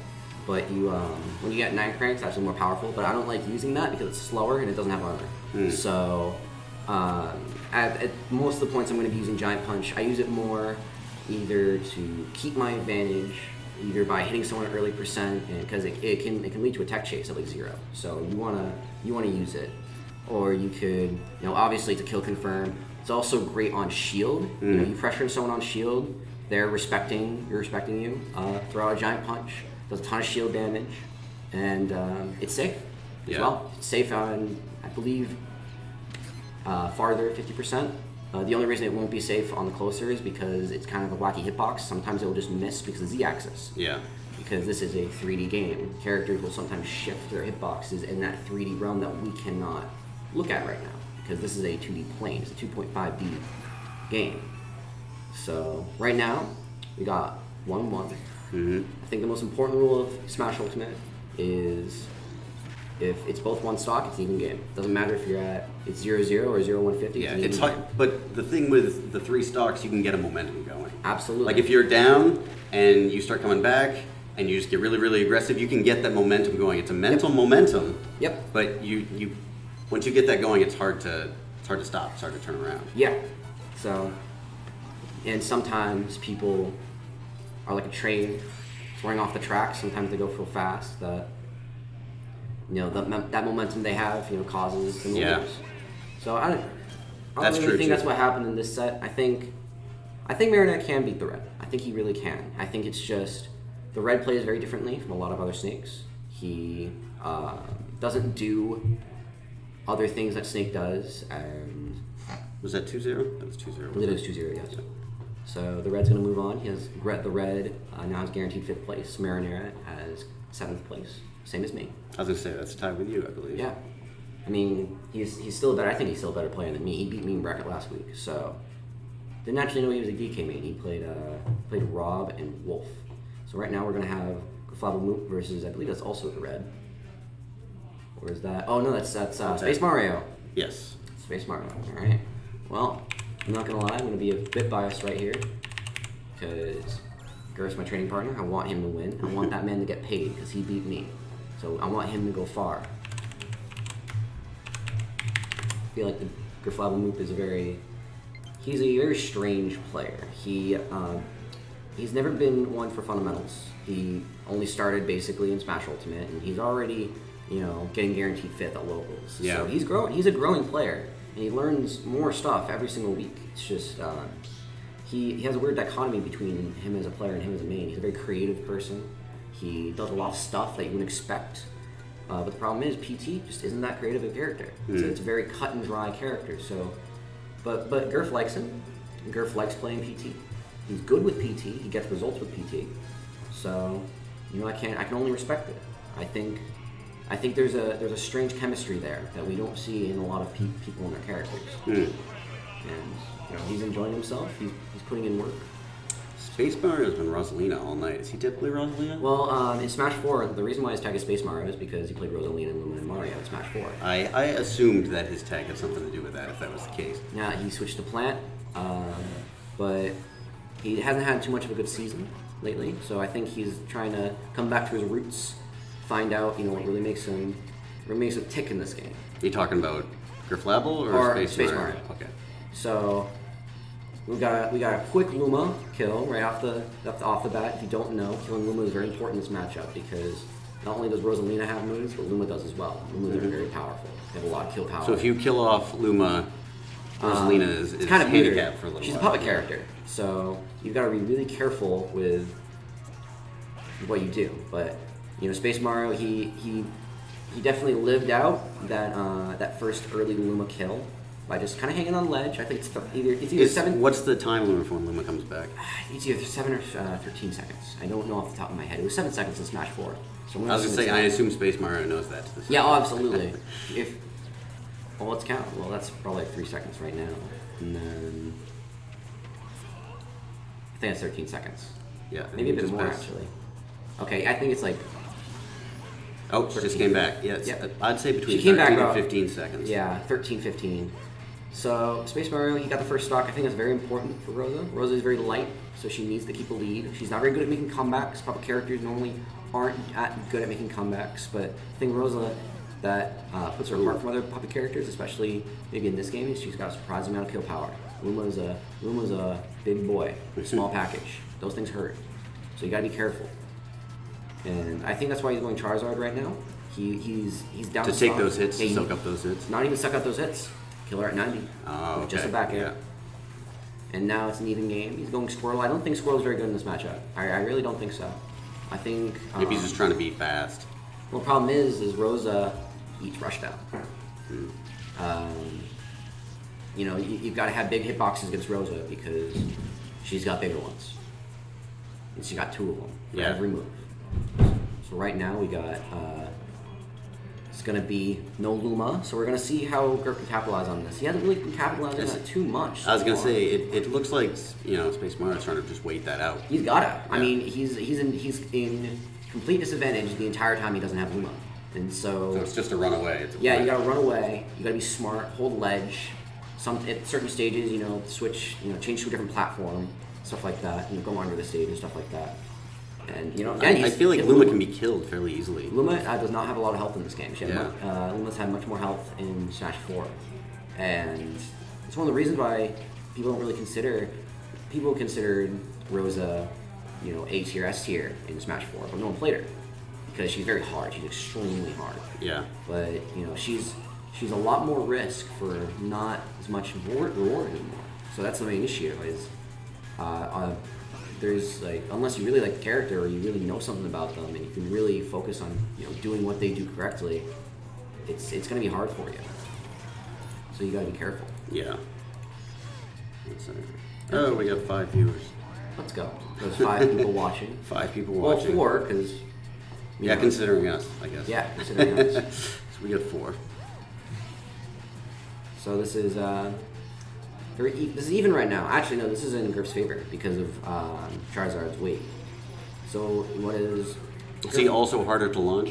But you, when you get 9 cranks, it's actually more powerful. But I don't like using that because it's slower and it doesn't have armor. So, at most of the points I'm going to be using Giant Punch. I use it more either to keep my advantage, either by hitting someone at early percent, because it can lead to a tech chase at like 0. So you wanna use it, or you could obviously to kill confirm. It's also great on shield. You pressure someone on shield, you're respecting you. Throw out a Giant Punch, does a ton of shield damage, and it's safe as Yeah. well. It's safe on I believe farther 50%. The only reason it won't be safe on the closer is because it's kind of a wacky hitbox. Sometimes it will just miss because of the Z-axis. Yeah. Because this is a 3D game. Characters will sometimes shift their hitboxes in that 3D realm that we cannot look at right now. Because this is a 2D plane. It's a 2.5D game. So right now, we got 1-1. I think the most important rule of Smash Ultimate is if it's both one stock, it's an even game. Doesn't matter if it's 0-0 or 0-150. Yeah, an it's even hard. game. But the thing with the 3 stocks, you can get a momentum going. Absolutely. Like if you're down and you start coming back and you just get really, really aggressive, you can get that momentum going. It's a mental momentum. Yep. But you once you get that going, it's hard to stop. It's hard to turn around. Yeah. So, and sometimes people are like a train flying off the track. Sometimes they go so fast that that momentum they have causes them to Yeah. lose. So I don't That's really true, think too. that's what happened in this set. I think Marinette can beat the red. I think he really can. I think it's just the red plays very differently from a lot of other Snakes. He doesn't do other things that Snake does, and Was that 2-0? That was 2-0. it is 2-0, yes. So the red's going to move on. He has the red now has guaranteed 5th place. Marinara has 7th place, same as me. I was gonna say that's a tie with you, I believe. Yeah, I mean he's still better. I think he's still a better player than me. He beat me in bracket last week, so didn't actually know he was a DK main. He played Rob and Wolf. So right now we're going to have Flabble Moop versus I believe that's also the red. Or is that? Oh no, that's Space Mario. Yes. Space Mario. All right. Well, I'm not gonna lie. I'm gonna be a bit biased right here because Gurf's my training partner. I want him to win. I want that man to get paid because he beat me. So I want him to go far. I feel like the Gurflabble Moop is he's a very strange player. He's never been one for fundamentals. He only started basically in Smash Ultimate, and he's already getting guaranteed 5th at locals. Yeah. So he's growing. He's a growing player, and he learns more stuff every single week. It's just he has a weird dichotomy between him as a player and him as a main. He's a very creative person. He does a lot of stuff that you wouldn't expect. But the problem is PT just isn't that creative a character. It's a very cut and dry character. So, but Gurf likes him. Gurf likes playing PT. He's good with PT. He gets results with PT. So, I can only respect it. I think there's a strange chemistry there that we don't see in a lot of people in their characters. And he's enjoying himself. He's putting in work. Space Mario's been Rosalina all night. Is he typically Rosalina? Well, in Smash 4, the reason why his tag is Space Mario is because he played Rosalina and Lumina Mario in Smash 4. I assumed that his tag had something to do with that, if that was the case. Yeah, he switched to Plant. but he hasn't had too much of a good season lately. So I think he's trying to come back to his roots, find out what really makes him tick in this game. Are you talking about Griflabel or Space Mario. Okay. So we got a quick Luma kill right off the bat. If you don't know, killing Luma is very important in this matchup because not only does Rosalina have moves, but Luma does as well. Luma's very powerful. They have a lot of kill power. So if you kill off Luma, Rosalina is kind of handicapped for a little She's while. a puppet character, so you've got to be really careful with what you do. But Space Mario, he definitely lived out that first early Luma kill by just kind of hanging on the ledge. I think it's either 7. What's the time limit for when Luma comes back? It's either 7 or 13 seconds. I don't know off the top of my head. It was 7 seconds in Smash 4. So I'm I was assume gonna say, it's I not. assume Space Mario knows that. To this Yeah, oh, absolutely. Let's count. Well, that's probably like 3 seconds right now, and then I think it's 13 seconds. Yeah, Maybe a bit just more passed. actually. Okay, I think it's like Oh, she just came back. Yeah, Yep. I'd say between She came back 13 and about- 15 seconds. 13, 15. So Space Mario, he got the first stock. I think that's very important for Rosa. Rosa is very light, so she needs to keep a lead. She's not very good at making comebacks. Puppet characters normally aren't good at making comebacks, but the thing Rosa that puts her apart from other puppet characters, especially maybe in this game, is she's got a surprising amount of kill power. Luma's a big boy, small package. Those things hurt, so you gotta be careful. And I think that's why he's going Charizard right now. He's down To take stock. those hits, Yeah, to soak up those hits. Not even suck up those hits. Kill her at 90. Oh, With just a okay, back air. yeah. And now it's an even game. He's going Squirtle. I don't think Squirtle's very good in this matchup. I really don't think so. I think Maybe he's just trying to be fast. well, the problem is Rosa eats Rush Down. You've got to have big hitboxes against Rosa because she's got bigger ones. And she got 2 of them for Yeah. every move. So right now we got it's gonna be no Luma. So we're gonna see how Gurk can capitalize on this. He hasn't really been capitalizing on it too much. I was so gonna far. say it looks like Space Mario's trying to just wait that out. He's gotta. I Yeah. mean, he's in complete disadvantage the entire time he doesn't have Luma, and So it's just a runaway. It's a yeah, play. you gotta run away. You gotta be smart. Hold ledge. At certain stages, switch. Change to a different platform, stuff like that. Go under the stage and stuff like that. And again, I he's- feel like Luma can be killed fairly easily. Luma does not have a lot of health in this game. Yeah. Luma's had much more health in Smash 4, and it's one of the reasons why people don't really consider. People considered Rosa, A tier, S tier in Smash 4, but no one played her because she's very hard. She's extremely hard. Yeah. But she's a lot more risk for not as much reward anymore. So that's the main issue. Is there's unless you really like the character or you really know something about them and you can really focus on doing what they do correctly, it's going to be hard for you. So you got to be careful. Yeah. Let's see. Oh, we got 5 viewers. Let's go. There's 5 people watching. 5 people Well, watching. 4 because Yeah, considering us, I guess. yeah, considering us. So we got 4. So this is this is even right now. Actually, no, this is in Griff's favor because of Charizard's weight. So what is? Is he also harder to launch?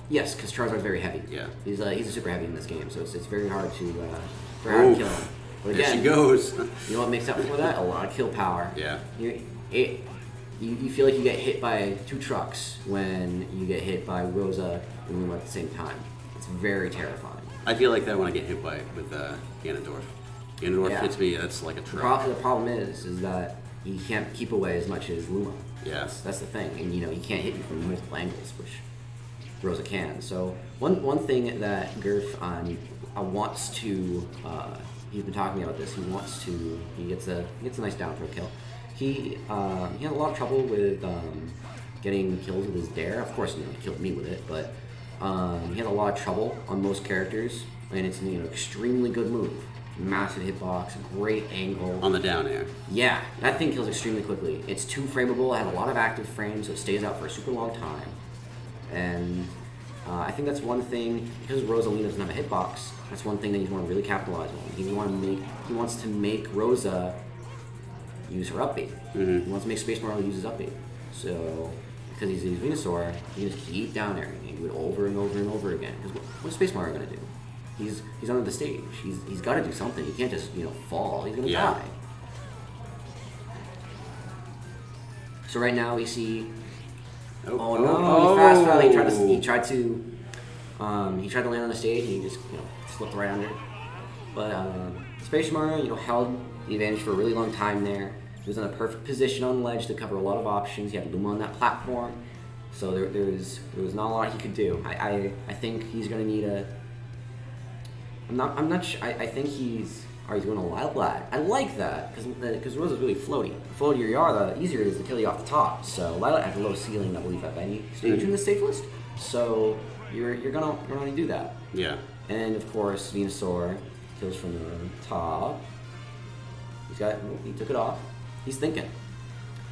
Yes, because Charizard's very heavy. Yeah. He's a super heavy in this game, so it's very hard to kill him. But There again, she goes. you know what makes up for that? A lot of kill power. Yeah. You feel like you get hit by 2 trucks when you get hit by Rosa and Luma at the same time. It's very terrifying. I feel like that when I get hit with Ganondorf. Ganondorf Yeah. hits me, that's like a The truck. problem is that he can't keep away as much as Luma. Yeah. That's the thing, and he can't hit you from multiple angles, which Rosa can. So one thing that Gurf wants to, he's been talking about this. He gets a nice down throw kill. He had a lot of trouble with getting kills with his dare. Of course, he killed me with it, but he had a lot of trouble on most characters, and it's an extremely good move. Massive hitbox, great angle. On the down air. Yeah, that thing kills extremely quickly. It's 2 frameable, it has a lot of active frames, so it stays out for a super long time. And I think that's one thing, because Rosalina doesn't have a hitbox, that's one thing that you want to really capitalize on. He wants to make Rosa use her upbeat. Mm-hmm. He wants to make Space Mario use his upbeat. So, because he's a Venusaur, he can just keep down airing and do it over and over and over again. Because what's Space Mario going to do? He's under the stage. He's got to do something. He can't just fall. He's going to Yeah. die. So right now we see. Oh, Oh no! He fast fell. He tried to land on the stage, and he just slipped right under. But Space Mario, held the advantage for a really long time there. He was in a perfect position on the ledge to cover a lot of options. He had Luma on that platform, so there was not a lot he could do. I think he's gonna need a. I'm not sure. I think he's going a Wild Lag. I like that because Rose is really floaty. The floatier you are, the easier it is to kill you off the top. So Wild Lag has a low ceiling, I believe, at any stage in the stage list. So you're gonna do that. Yeah. And of course, Venusaur kills from the top. He took it off. He's thinking.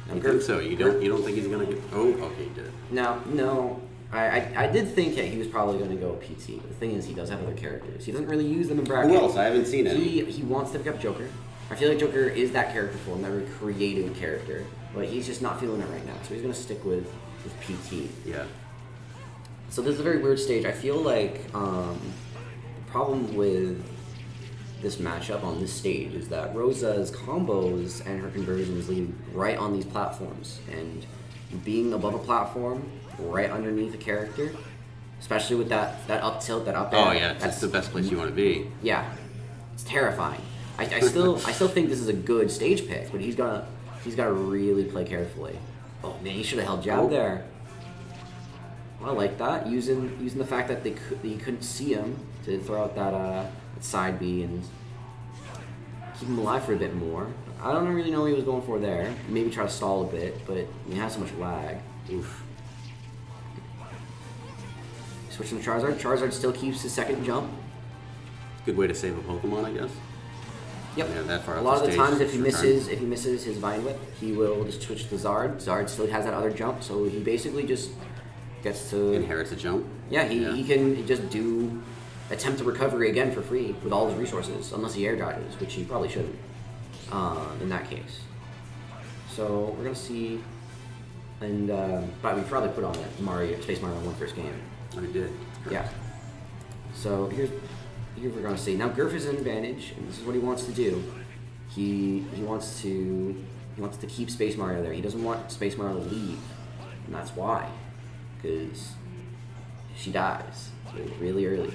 Now, I think so. You don't think he's gonna get? Oh, okay, he did. No. I did think he was probably going to go PT, but the thing is, he does have other characters. He doesn't really use them in bracket. Who else? I haven't seen any. He wants to pick up Joker. I feel like Joker is that character for him, that very creative character, but he's just not feeling it right now, so he's going to stick with PT. Yeah. So this is a very weird stage. I feel like the problem with this matchup on this stage is that Rosa's combos and her conversions lead right on these platforms, and being above a platform right underneath a character, especially with that up tilt, that up air. Oh yeah, that's the best place you want to be. Yeah, it's terrifying. I still think this is a good stage pick, but he's gotta really play carefully. Oh man, he should have held jab there. I like that, using the fact that you couldn't see him to throw out that side B and keep him alive for a bit more. I don't really know what he was going for there. Maybe try to stall a bit, but he has so much lag. Oof. Switching to Charizard. Charizard still keeps his second jump. Good way to save a Pokemon, I guess. Yep. Yeah, that far a off lot the of the stage, times, if he sure misses his Vine Whip, he will just switch to Zard. Zard still has that other jump, so he basically just gets to Inherits a jump. Yeah, he can just attempt a recovery again for free with all his resources, unless he air dodges, which he probably shouldn't. In that case. So we're gonna see, and but we probably put on that Space Mario 1 first game. I did. Yeah. So here we're gonna see. Now Gurf is an advantage, and this is what he wants to do. He wants to keep Space Mario there. He doesn't want Space Mario to leave, and that's why, because she dies really early.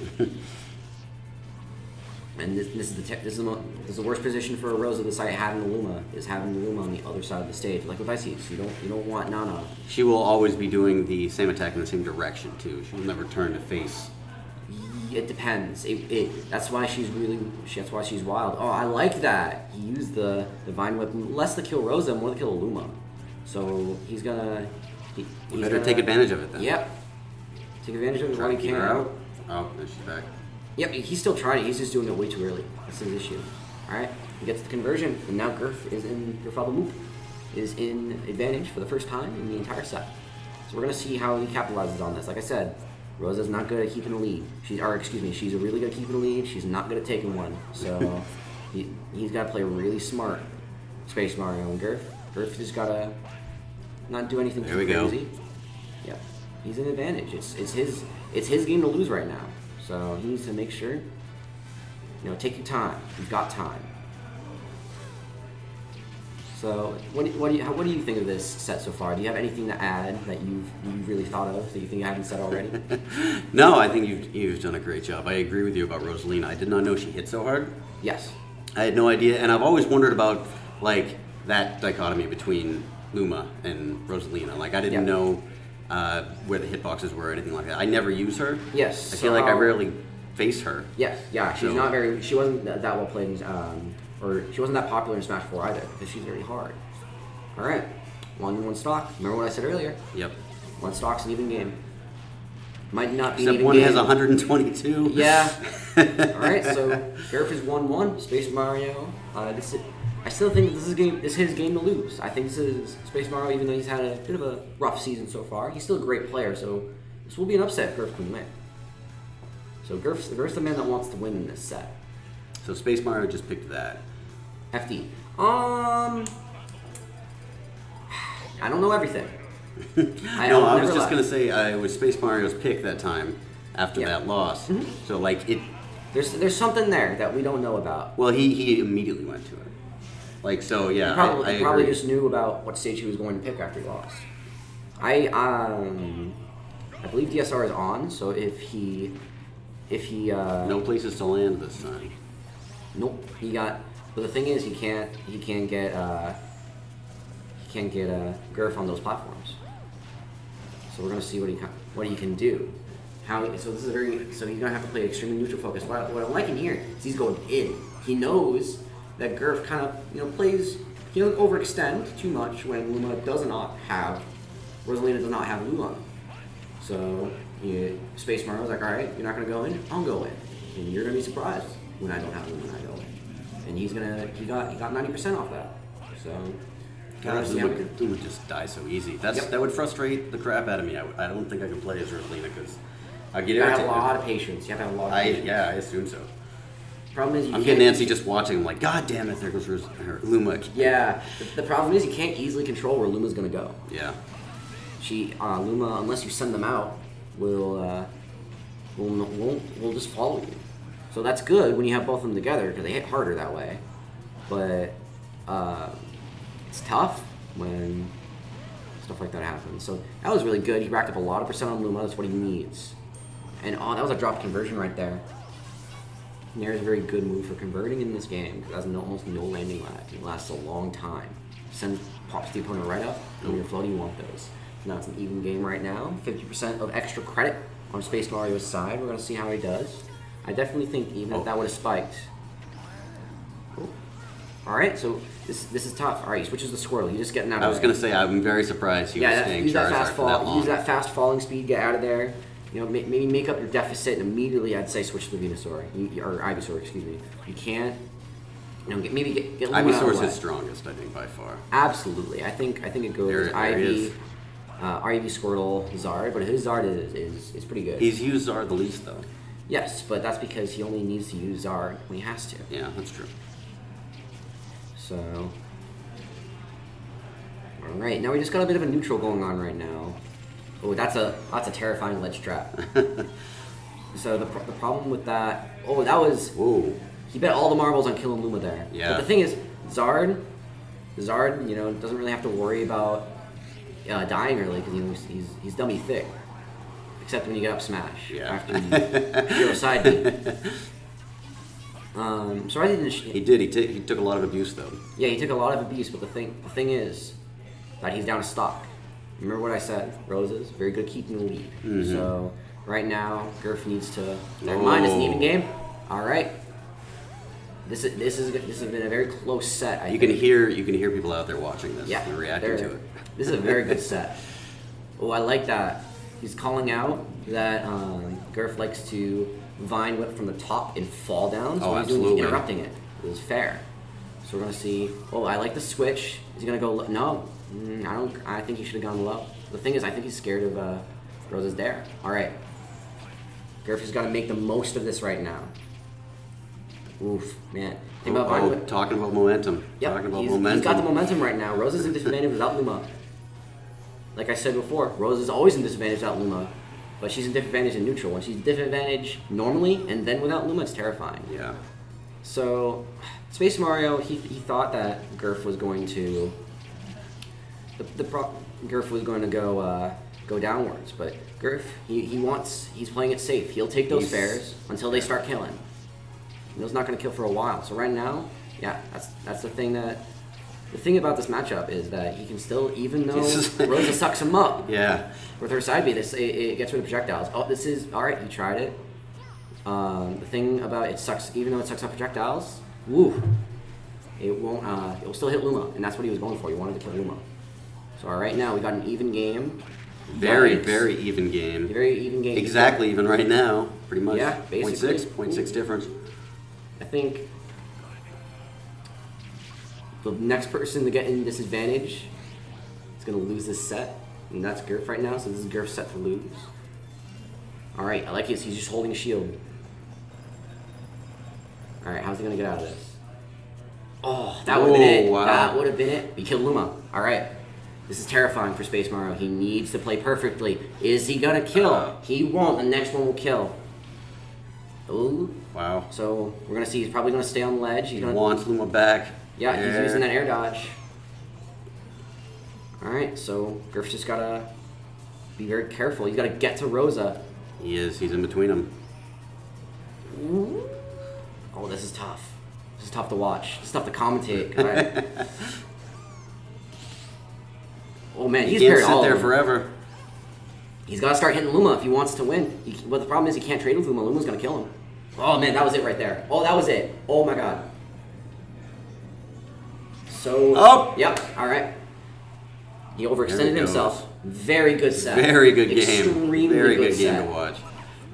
And this is the worst position for a Rosa this site having the Luma, is having the Luma on the other side of the stage. Like with Ices, you don't want Nana. She will always be doing the same attack in the same direction too. She will never turn to face. It depends. That's why that's why she's wild. Oh, I like that. He used the Vine Whip less to kill Rosa, more to kill Luma. So he's gonna. He's better take advantage of it then. Yep. Take advantage of it Try while to he keep can. her out. Oh, there she's back. Yep, he's still trying. He's just doing it way too early. That's his issue. All right, he gets the conversion, and now Gurf is in advantage for the first time in the entire set. So we're gonna see how he capitalizes on this. Like I said, Rosa's not good at keeping a lead. She's really good at keeping a lead. She's not good at taking one. So he's got to play really smart. Space Mario and Gurf just gotta not do anything There too we go. crazy. Yep, he's in advantage. It's his game to lose right now. So he needs to make sure, take your time. You've got time. So what do you think of this set so far? Do you have anything to add that you've really thought of that you think I haven't said already? No, I think you've done a great job. I agree with you about Rosalina. I did not know she hit so hard. Yes. I had no idea, and I've always wondered about like that dichotomy between Luma and Rosalina. Like I didn't know where the hitboxes were or anything like that. I never use her. Yes. I feel like I rarely face her. Yes. Yeah. She's So- not very. She wasn't that well played, or she wasn't that popular in Smash 4 either because she's very hard. All right. One stock. Remember what I said earlier? Yep. One stock's an even game. Might not be an Except even one game. has 122. Yeah. All right. So Gurf is 1-1. Space Mario. I still think that this is his game to lose. I think this is Space Mario, even though he's had a bit of a rough season so far. He's still a great player, so this will be an upset if Gurf can win. So Gurf's the man that wants to win in this set. So Space Mario just picked that. FD. I don't know everything. No, I was just gonna say it was Space Mario's pick that time after Yeah. that loss. So like it. There's something there that we don't know about. Well, he immediately went to it. Like, so, yeah, He probably, I he probably agree. just knew about what stage he was going to pick after he lost. I believe DSR is on, so if he No places to land this time. nope, he got. But the thing is, he can't get Gurf on those platforms. So we're gonna see what he can do. So this is so he's gonna have to play extremely neutral focus. What I'm liking here is he's going in. He knows that Gurf kind of plays. He doesn't overextend too much when Luma does not have. Rosalina does not have Luma. So Space Mario's like, all right, you're not gonna go in. I'll go in, and you're gonna be surprised when I don't have Luma and I go in. And he got 90% off that. So. God, see how we Luma would just die so easy. That would frustrate the crap out of me. I don't think I could play as Rosalina because I get You gotta have irritated. a lot of patience. You have to have a lot of patience. I assume so. Problem is, I'm can't- getting Nancy just watching. I'm like, God damn it! There goes her Luma. Yeah, the problem is you can't easily control where Luma's gonna go. Yeah. Luma, unless you send them out, will just follow you. So that's good when you have both of them together because they hit harder that way. But it's tough when stuff like that happens. So that was really good. He racked up a lot of percent on Luma. That's what he needs. And that was a drop conversion right there. Nair is a very good move for converting in this game because it has almost no landing lag. It lasts a long time. Pops the opponent right up, and when you're floating, you want those. Now it's an even game right now. 50% of extra credit on Space Mario's side. We're going to see how he does. I definitely think even if that would have spiked. Alright, so this is tough. Alright, he switches the Squirtle. You just getting out of I was there. gonna say I'm very surprised he was staying use that Charizard fast for that fall. long. Use that fast falling speed. Get out of there. Maybe make up your deficit and immediately. I'd say switch to Venusaur or Ivysaur. Excuse me. You can't. Maybe get Luma out of the Ivysaur's way. his strongest, I think, by far. Absolutely. I think it goes There he Ivy, is. Ivy, Squirtle, Zard, but his Zard is pretty good. He's used Zard the least, though. Yes, but that's because he only needs to use Zard when he has to. Yeah, that's true. So, all right, now we just got a bit of a neutral going on right now. Oh, that's a terrifying ledge trap. So the problem with that, that was Whoa. he bet all the marbles on killing Luma there. Yeah. But the thing is, Zard, doesn't really have to worry about dying early because he's dummy thick. Except when you get up smash. Yeah. After you zero side beat. So I didn't. He did. He took a lot of abuse, though. Yeah, he took a lot of abuse, but the thing is that he's down to stock. Remember what I said? Roses, very good at keeping the lead. Mm-hmm. So right now, Gurf needs to. Never mind, it's an even game. All right. This has been a very close set. You can hear people out there watching this Yeah, and reacting to it. This is a very good set. Oh, I like that. He's calling out that Gurf likes to vine whip from the top and fall down. So Oh, what he's doing, absolutely. he's interrupting it. It was fair. So we're gonna see. Oh, I like the switch. Is he gonna go? No, I don't. I think he should have gone low. The thing is, I think he's scared of Rose's Dare. All right, Gurf has got to make the most of this right now. Oof, man. Think about vine whip. Talking about momentum. Yep, Talking about he's momentum. got the momentum right now. Rose is in disadvantage without Luma. Like I said before, Rose is always in disadvantage without Luma, but she's in disadvantage in neutral. When she's in disadvantage normally and then without Luma, it's terrifying. Yeah. So, Space Mario, he thought that Gurf was going to Gurf was going to go downwards, but Gurf he's playing it safe. He'll take those He's- fares until they start killing. He's not going to kill for a while. So right now, yeah, that's the thing about this matchup is that he can still, even though Rosa sucks him up Yeah. with her side B, it gets rid of projectiles. Oh, this is all right. He tried it. The thing about it sucks, even though it sucks up projectiles. Woo! It won't. It will still hit Luma, and that's what he was going for. He wanted to kill Luma. So all right, now we got an even game. Very, Yikes. very even game. Very even game. Exactly even right now, pretty much. Yeah, basically. 0.6 difference. I think the next person to get in disadvantage is going to lose this set, and that's Gurf right now, so this is Gurf's set to lose. Alright, I like it. He's just holding a shield. Alright, how's he going to get out of this? Oh, that would have been it. Wow. That would have been it. He killed Luma. Alright. This is terrifying for Space Mario. He needs to play perfectly. Is he going to kill? He won't. The next one will kill. Ooh. Wow. So we're gonna see. He's probably gonna stay on the ledge. He's He gonna. wants Luma back. Yeah, he's Yeah. using that air dodge. Alright, so Griff's just gotta be very careful. He's gotta get to Rosa. He is. He's in between them. Oh, this is tough. This is tough to watch. This is tough to commentate. Alright. Oh man, He he's can't parried sit all there of them. forever. He's gotta start hitting Luma if he wants to win. But the problem is he can't trade with Luma. Luma's gonna kill him. Oh man, that was it right there. Oh, that was it. Oh my god. So. Oh! Yep. All right. He There overextended he himself. Very good set. Very good game. Extremely Very good set. game to watch.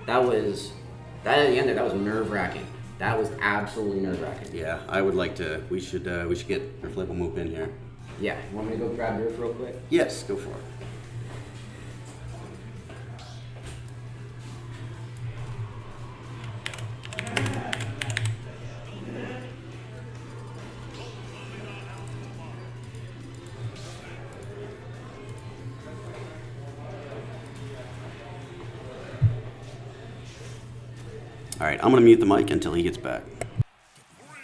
That was. That at the end there. That was nerve wracking. That was absolutely nerve wracking. Yeah, I would like to. We should get Reflable Move in here. Yeah. You want me to go grab Nerf real quick? Yes, go for it. All right, I'm gonna mute the mic until he gets back. 3, 2, 1,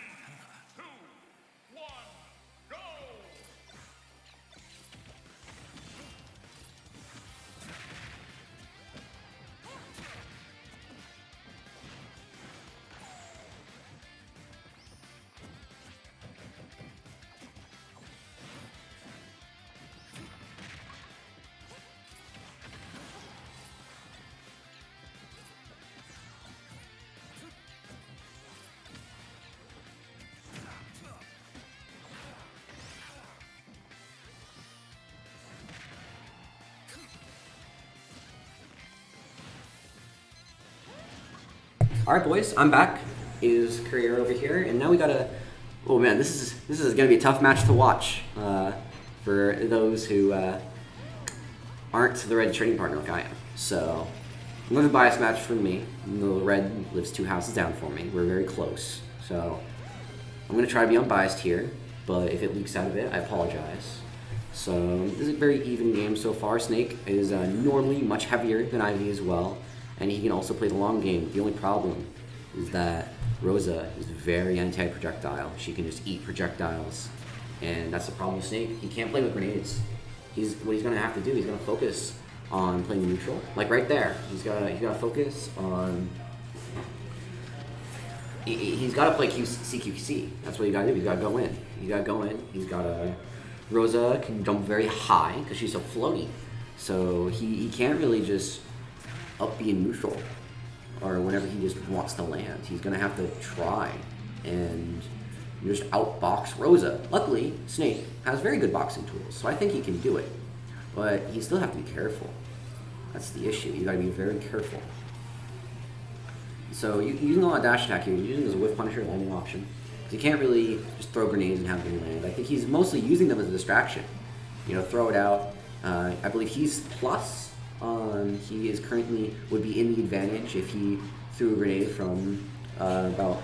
go! All right, boys. I'm back. Is Courier over here, and now we gotta. Oh man, this is gonna be a tough match to watch for those who aren't the Red trading partner like I am. So, another bias match for me. Even though the Red lives 2 houses down for me, we're very close. So, I'm gonna try to be unbiased here, but if it leaks out of it, I apologize. So, this is a very even game so far. Snake is normally much heavier than Ivy as well, and he can also play the long game. The only problem is that Rosa is very anti-projectile. She can just eat projectiles, and that's the problem with Snake. He can't play with grenades. What he's gonna have to do. He's gonna focus on playing neutral, like right there. He's gotta focus on. He's got to play CQC. That's what you got to do. He's got to go in. He's got to go in. He's got to. Rosa can jump very high because she's so floaty. So he can't really just up be in neutral or whenever he just wants to land. He's going to have to try and just outbox Rosa. Luckily, Snake has very good boxing tools, so I think he can do it. But you still have to be careful. That's the issue. You got to be very careful. So using a lot of dash attack here, you're using as a whiff punisher landing option. Because you can't really just throw grenades and have them land. I think he's mostly using them as a distraction. You know, throw it out. I believe he's plus. He is currently would be in the advantage if he threw a grenade from about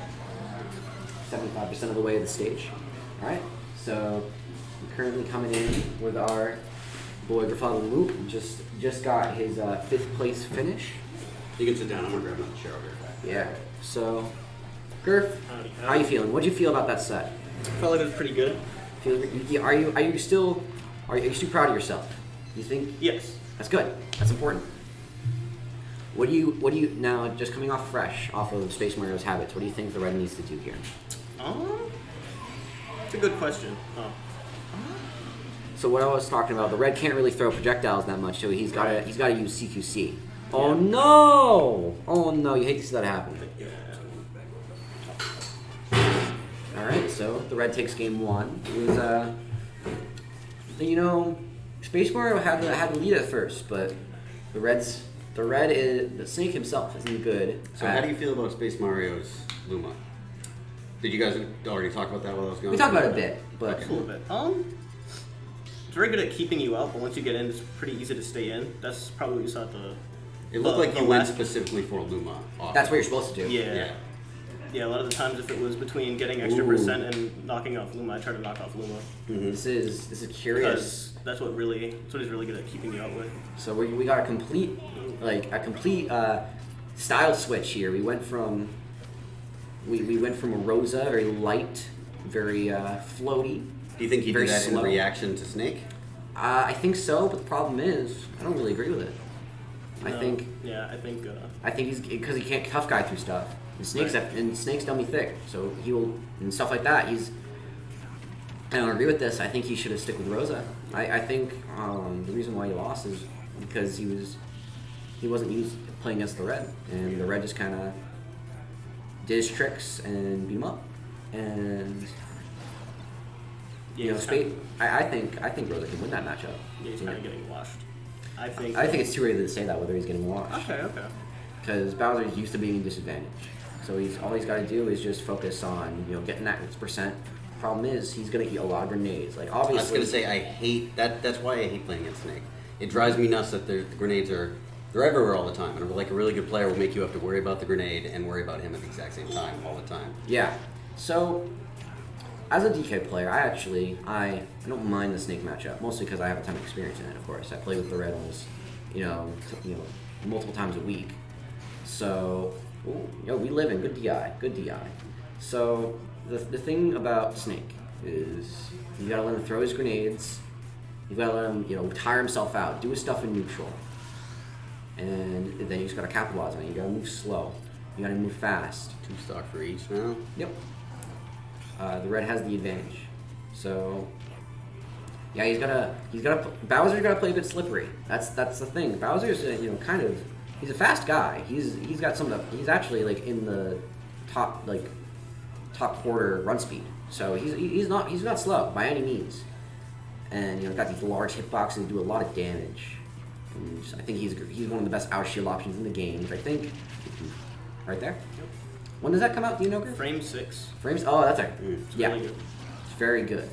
75% of the way of the stage. All right. So we're currently coming in with our boy Grafado Luke. Just got his 5th place finish. You can sit down. I'm gonna grab another chair over here. Yeah. So, Gurf, Howdy, how you feeling? What'd you feel about that set? Felt like it was pretty good. Are you still proud of yourself? You think Yes. that's good? That's important. What do you now? Just coming off fresh off of Space Mario's habits, what do you think the Red needs to do here? It's a good question. So what I was talking about, the Red can't really throw projectiles that much, so he's got to use CQC. Oh no! Oh no! You hate to see that happen. All right, so the Red takes game 1. It was Space Mario had the lead at first, but the Snake himself isn't good. So how do you feel about Space Mario's Luma? Did you guys already talk about that while I was going? We talked about it a bit, but A little bit. It's very good at keeping you out, but once you get in, it's pretty easy to stay in. That's probably what you saw at the. It looked like the you went last- specifically for Luma. that's what you're supposed to do. Yeah. Yeah. Yeah, a lot of the times if it was between getting extra Ooh. percent and knocking off Luma, I try to knock off Luma. This is curious. Because that's what he's really good at keeping you out with. So we got a complete style switch here. We went from a Rosa, very light very floaty. Do you think he'd do Very that slow. in reaction to Snake? I think so, but the problem is, I don't really agree with it. I No. think I think he's because he can't tough guy through stuff. And Snake's Right. and Snake's dummy thick, so he will and stuff like that. I don't agree with this. I think he should have stick with Rosa. I think the reason why he lost is because he wasn't used to playing against the red, and the red just kind of did his tricks and beat him up. And yeah, he's Spade. I think Rosa can win that matchup. Yeah, he's kind of getting washed. I think it's too early to say that whether he's getting washed. Okay. Because Bowser's used to being a disadvantage. So all he's got to do is just focus on getting that percent. Problem is he's gonna eat a lot of grenades. Like I was obviously, gonna say I hate that. That's why I hate playing against Snake. It drives me nuts that the grenades they're everywhere all the time. And like a really good player will make you have to worry about the grenade and worry about him at the exact same time all the time. yeah. So as a DK player, I don't mind the Snake matchup mostly because I have a ton of experience in it. Of course, I play with the red almost multiple times a week. So we live in good DI. So the thing about Snake is you gotta let him throw his grenades. You gotta let him tire himself out, do his stuff in neutral, and then you just gotta capitalize on it. You gotta move slow. You gotta move fast. 2 stock for each now. Yep. The red has the advantage. So yeah, Bowser's gotta play a bit slippery. That's the thing. Bowser's he's a fast guy. He's actually like in the top quarter run speed. So he's not slow by any means. And got these large hitboxes that do a lot of damage. And I think he's one of the best out shield options in the game. I think right there. When does that come out? Do you know, Griff? frame 6. Frames? Oh, that's right. It's Yeah, really good. it's very good.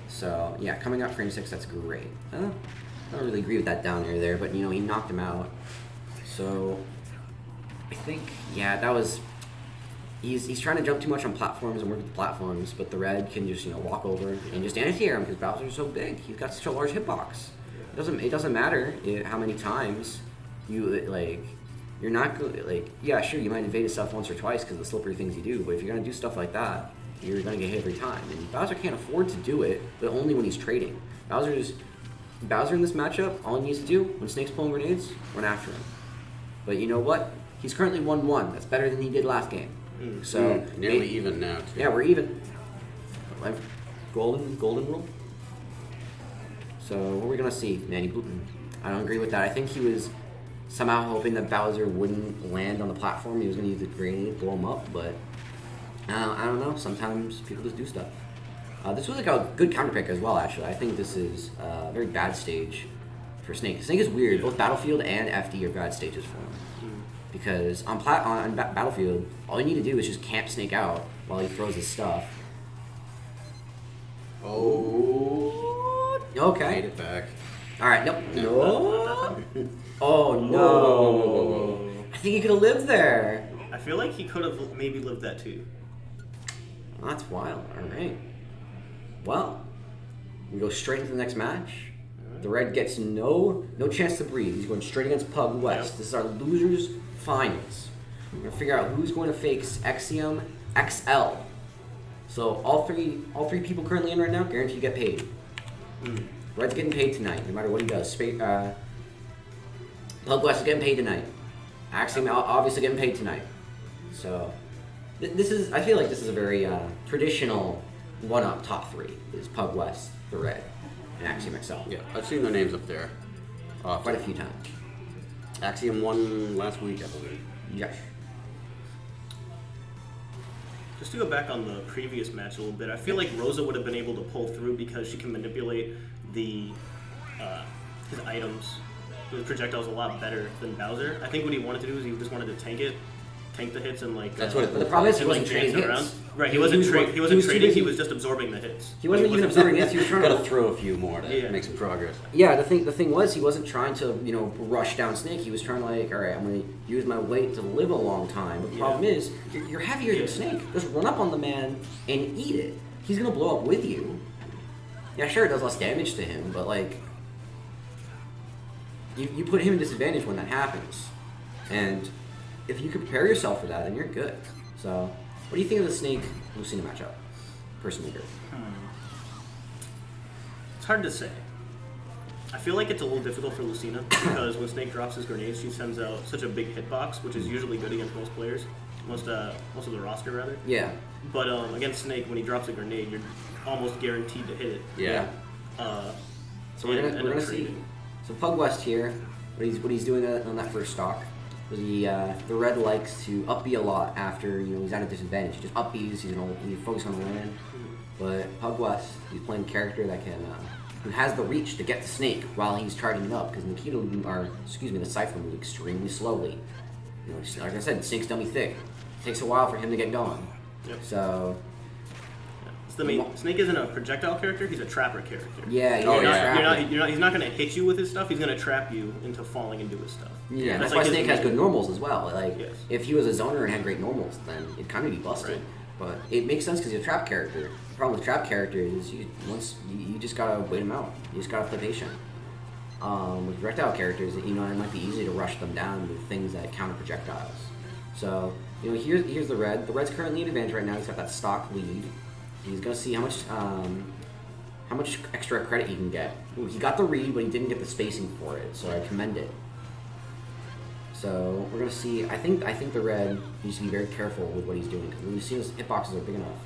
So yeah, coming out frame 6, that's great. I don't really agree with that down there, but he knocked him out. So I think that was. He's trying to jump too much on platforms and work with the platforms, but the red can just walk over and just anti-air him because Bowser's so big. He's got such a large hitbox. It doesn't matter how many times you're not good. Yeah, sure, you might evade himself once or twice because of the slippery things you do, but if you're gonna do stuff like that, you're gonna get hit every time. And Bowser can't afford to do it, but only when he's trading. Bowser in this matchup, all he needs to do when Snake's pulling grenades, run after him. But you know what? He's currently 1-1. That's better than he did last game. So Nearly even now, too. Yeah, we're even. Like golden rule. So what are we gonna see, Manny Bluton? I don't agree with that. I think he was somehow hoping that Bowser wouldn't land on the platform. He was gonna use the grenade, blow him up, but I don't know. Sometimes people just do stuff. This was like a good counter pick as well, actually. I think this is a very bad stage for Snake. Snake is weird. Both Battlefield and FD are bad stages for him. Because on Battlefield, all you need to do is just camp Snake out while he throws his stuff. Oh. Made Okay. it back. All right. Nope. No. Oh no. I think he could have lived there. I feel like he could have maybe lived that too. That's wild. All right. Well, we go straight into the next match. The red gets no chance to breathe. He's going straight against Pug West. Yep. This is our losers finals. We're gonna figure out who's going to face Exium XL. So all three people currently in right now guaranteed to get paid. Red's getting paid tonight, no matter what he does. Pug West is getting paid tonight. Axiom obviously getting paid tonight. So I feel like this is a very traditional one-up top 3. Is Pug West, the red, and Axiom XL. Yeah, I've seen their names up there. Quite a few times. Axiom won last week, I believe. Yes. Just to go back on the previous match a little bit, I feel like Rosa would have been able to pull through because she can manipulate his items, the projectiles a lot better than Bowser. I think what he wanted to do is he just wanted to tank the hits and That's what it The problem is he and, wasn't trading dance it hits. around. Right, he wasn't trading. He was just absorbing the hits. He wasn't even absorbing hits. He was trying Got to to. throw a few more to Yeah. make some progress. Yeah, the thing was he wasn't trying to rush down Snake. He was trying to all right, I'm gonna use my weight to live a long time. But the problem is you're heavier than Snake. Just run up on the man and eat it. He's gonna blow up with you. Yeah, sure, it does less damage to him, but you put him in disadvantage when that happens. And if you can prepare yourself for that, then you're good. So What do you think of the Snake Lucina matchup? Personally, Gert? It's hard to say. I feel like it's a little difficult for Lucina because when Snake drops his grenades, she sends out such a big hitbox, which is usually good against most players, most of the roster rather. Yeah. But against Snake, when he drops a grenade, you're almost guaranteed to hit it. Yeah. So we're and gonna end up see. trading. So Pug West here, what he's doing on that first stock. The red likes to up B a lot after he's at a disadvantage. He just up B's. He's focus on the land. But Pug West, he's playing a character that can who has the reach to get to Snake while he's charging it up because the Cypher moves extremely slowly. Just like I said, Snake's dummy thick. It takes a while for him to get going. Yep. So It's the main. Snake isn't a projectile character; he's a trapper character. yeah, He's not going to hit you with his stuff. He's going to trap you into falling into his stuff. Yeah, that's like why his Snake has main- good normals as well. Like, Yes. if he was a zoner and had great normals, then it'd kind of be busted. Right. But it makes sense because he's a trap character. The problem with trap characters is you just gotta wait them out. You just gotta play patient. With projectile characters, it might be easy to rush them down with things that counter projectiles. So, here's the red. The red's currently in advantage right now. He's got that stock lead. He's gonna see how much extra credit he can get. Ooh, he got the read, but he didn't get the spacing for it, so I commend it. So we're gonna see. I think the red needs to be very careful with what he's doing because we've seen his hitboxes are big enough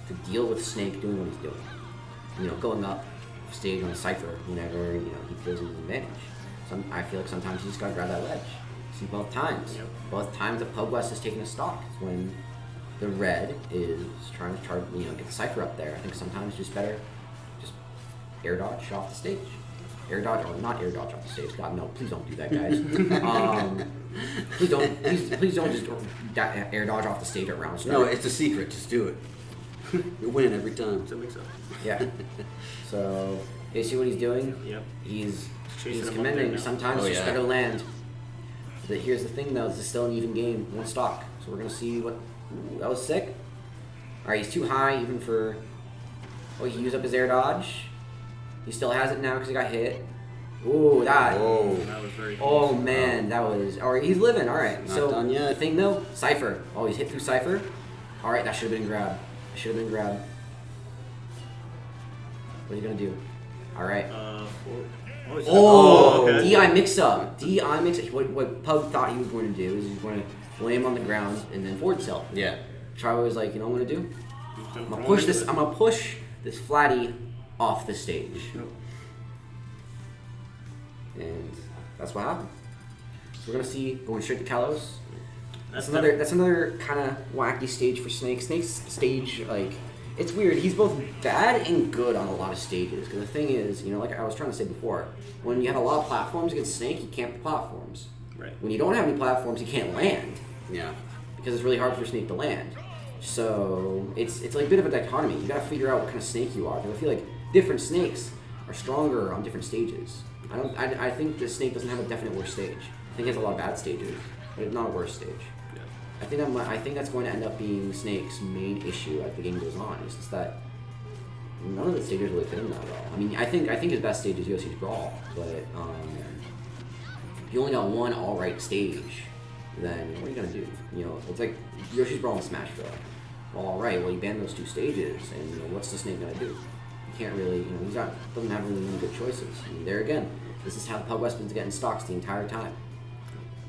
to deal with Snake doing what he's doing. Going up stage on a Cypher whenever he feels he's advantage. I feel like sometimes you just gotta grab that ledge. See both times. Yep. Both times that Pug West is taking a stock is when the red is trying to get the Cypher up there. I think sometimes just better just air dodge off the stage. Air dodge or not air dodge off the stage. God no, please don't do that, guys. Please don't just air dodge off the stage at round start. No, it's a secret. Just do it. You win every time. Does that make sense? Yeah. So you see what he's doing? Yep. He's Chasing him up commending. there now. Sometimes Oh, just yeah. better land. But here's the thing though, this is still an even game, one stock. So we're gonna see what. Ooh, that was sick. Alright, he's too high even for. Oh, he used up his air dodge. He still has it now because he got hit. Ooh, that. Whoa. That was very. Oh close. man, that was. Alright, he's living. Alright. Not So done yet. the thing though, Cypher. Oh, he's hit through Cypher. Alright, that should have been grabbed. Should have been grabbed. What are you gonna do? Alright. Oh, Oh, okay. DI mix up. DI mix up. What Pug thought he was going to do is he's going to lay him on the ground and then forward tilt. Yeah. Charlie was like, you know what I'm going to do? I'm I'm gonna push this flatty off the stage. And that's what happened. So we're gonna see going straight to Kalos. That's another kind of wacky stage for Snake. Snake's stage, like, it's weird. He's both bad and good on a lot of stages. Because the thing is, like I was trying to say before, when you have a lot of platforms against Snake, you can't platforms. Right. When you don't have any platforms, you can't land. Yeah. Because it's really hard for Snake to land. So it's like a bit of a dichotomy. You gotta figure out what kind of snake you are. Because I feel like different snakes are stronger on different stages. I think the Snake doesn't have a definite worst stage. I think it has a lot of bad stages, but it's not a worst stage. Yeah. I think that's going to end up being Snake's main issue as the game goes on. It's just that none of the stages really fit him that well. I mean, I think his best stage is Yoshi's Brawl, but if you only got one all right stage, then what are you gonna do? It's like Yoshi's Brawl and Smash Bros. Well, all right, well you ban those two stages, and what's the Snake gonna do? You can't really, doesn't have really many good choices. And there again, this is how the Pug West been getting stocks the entire time.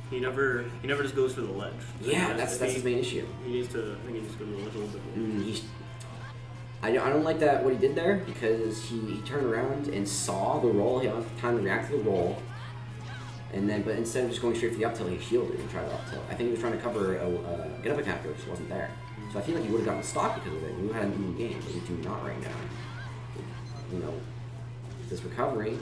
He never just goes for the ledge. Yeah, that's his main issue. I think he needs to go to the ledge a little bit more. I don't like that what he did there because he turned around and saw the roll. He had enough time to react to the roll, but instead of just going straight for the up tilt, he shielded and tried to up tilt. I think he was trying to cover a get up attack, which wasn't there. So I feel like he would have gotten stock because of it. We would have had an even game, but we do not right now. This recovery,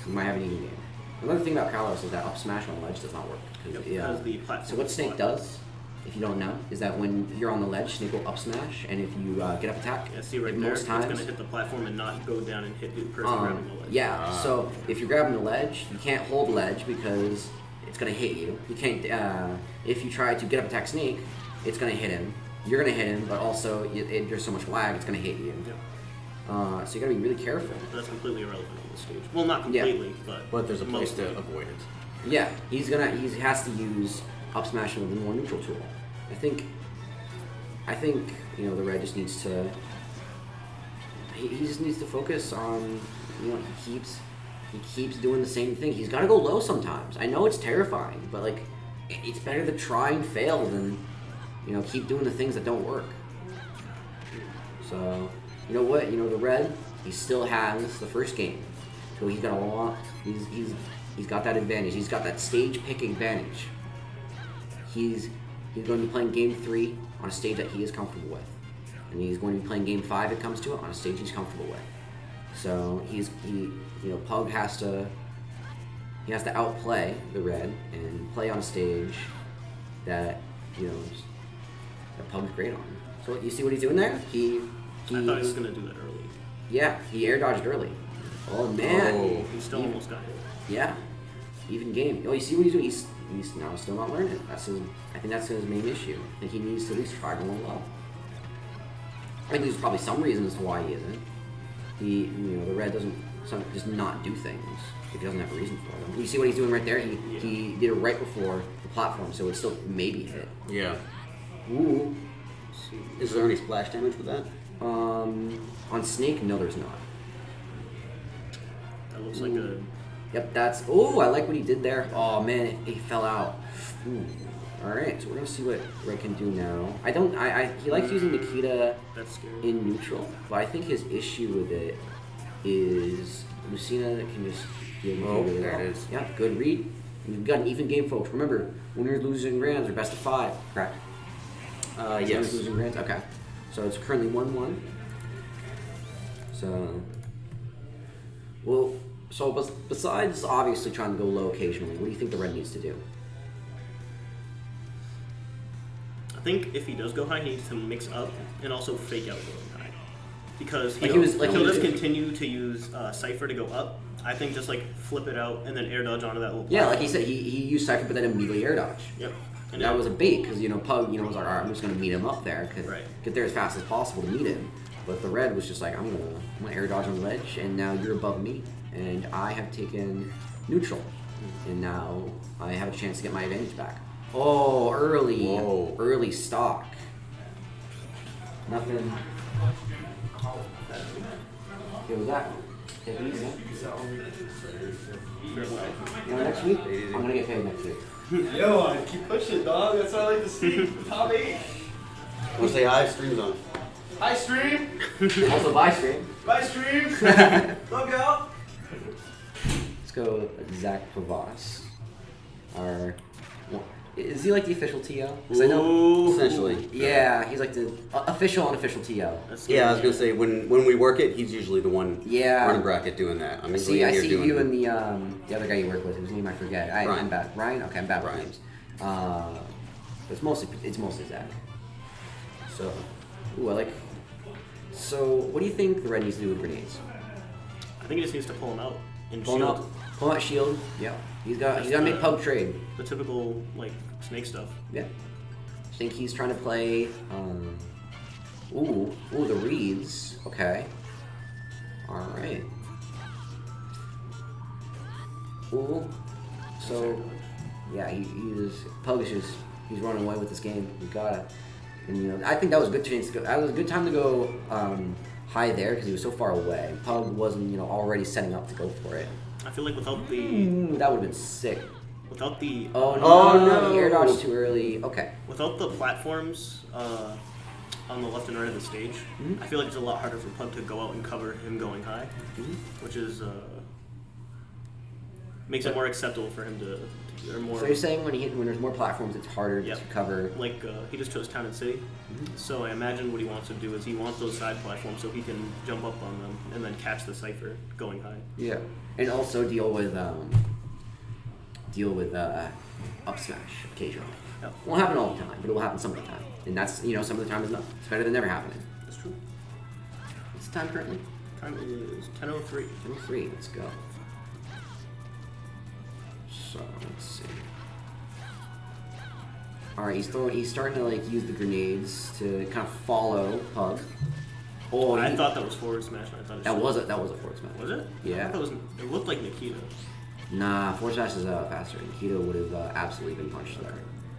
we might have an even game. Another thing about Kalos is that up smash on ledge does not work. Because the platform So what Snake does, if you don't know, is that when you're on the ledge, Snake will up smash, and if you get up attack, Yeah, see right there, most it's times, going to hit the platform and not go down and hit the person grabbing the ledge. yeah. So if you're grabbing the ledge, you can't hold ledge because it's gonna hit you. You can't. If you try to get up attack Snake, it's gonna hit him. You're gonna hit him, but also there's so much lag, it's gonna hit you. Yeah. So you gotta be really careful. That's completely irrelevant on the stage. Well, not completely, but But there's a place mostly. to avoid it. Yeah, he has to use up smash with a more neutral tool. I think I think the red just needs to. He just needs to focus on he keeps doing the same thing. He's got to go low sometimes. I know it's terrifying, but like it's better to try and fail than keep doing the things that don't work. So you know what? The red, he still has the first game, so he's got a lot. He's got that advantage. He's got that stage pick advantage. He's going to be playing game 3 on a stage that he is comfortable with, and he's going to be playing game 5. It comes to it on a stage he's comfortable with. So Pug has to outplay the red and play on a stage that that Pug's great on. So you see what he's doing there? I thought he was gonna do that early. Yeah, he air dodged early. Oh man. Oh. He still almost got hit. Yeah. Even game. Oh, you see what he's doing? He's now still not learning. I think that's his main issue. I think he needs to at least try going low. I think there's probably some reason as to why he isn't. The red doesn't just not do things if he doesn't have a reason for them. You see what he's doing right there? He did it right before the platform, so it's still maybe hit. Yeah. Ooh. Is there any splash damage with that? On Snake, no, there's not. That looks like a. Yep, that's. Oh, I like what he did there. Oh man, he fell out. Ooh. All right, so we're gonna see what Red can do now. He likes using Nikita That's scary. in neutral, but I think his issue with it is Lucina can just deal with it really there well. it is. Yeah, good read. And you've got an even game, folks. Remember, winners, losers, and grands are best of 5. Correct. Yes. Winners, losers, and grands. Okay. So it's currently 1-1. So, besides obviously trying to go low occasionally, what do you think the red needs to do? I think if he does go high, he needs to mix up and also fake out going high. Because Like he was- like he'll he just was- continue to use Cypher to go up. I think just like flip it out and then air dodge onto that little Yeah, like platform. he said, he used Cypher, but then immediately air dodge. Yep. And That then- was a bait because Pug was like, all right, I'm just gonna meet him up there, Right. get there as fast as possible to meet him. But the red was just like, I'm gonna air dodge on the ledge, and now you're above me, and I have taken neutral, and now I have a chance to get my advantage back. Oh, Whoa. early stock. Nothing. What was that? Take it easy. Next week, I'm gonna get paid next week. Yo, I keep pushing, dog. That's what I like to see. Top 8. Want to say hi? Stream's on. Hi, stream. Also, bye stream. Bye, stream. Look out. Let's go Zach Pavas. Is he like the official TO? 'Cause I know. Essentially. Yeah, he's like the official, unofficial TO. That's Yeah, I was gonna say when we work it, he's usually the one Yeah. running bracket doing that. I'm I usually see. in I here see doing you and the other guy you work with, whose name I forget. I'm Ryan. bad. Ryan. Okay, I'm bad with Ryan. names. It's mostly Zach. So, ooh, I like. So, what do you think the red needs to do with grenades? I think he just needs to pull him out and Pull him shield. out. Pull out shield. Yeah. He's got to make Pug trade. The typical like snake stuff. Yeah. I think he's trying to play. Ooh, the reads. Okay. All right. Ooh. So, yeah, Pug is just he's running away with this game. You gotta, and I think that was a good chance to go. That was a good time to go high there because he was so far away. Pug wasn't already setting up to go for it. I feel like without the That would have been sick. without the Oh no! Oh, no. He air dodged too early. Okay. without the platforms on the left and right of the stage, Mhm. I feel like it's a lot harder for Pug to go out and cover him going high, which is makes it more acceptable for him to or more So you're saying when there's more platforms, it's harder Yep. to cover. like he just chose Town and City. So I imagine what he wants to do is he wants those side platforms so he can jump up on them and then catch the Cypher going high. Yeah, and also deal with up smash occasionally. Yep. Won't happen all the time, but it will happen some of the time, and that's some of the time is enough. It's better than never happening. That's true. What's the time currently? Time is 10:03. 3. Let's go. So let's see. All right, he's starting to use the grenades to kind of follow Pug. Oh, I he- thought that was forward smash. And I thought it that was a forward smash. Was it? Yeah. I thought that was. It looked like Nikita. Nah, forward smash is faster. Nikito would have absolutely been punched there.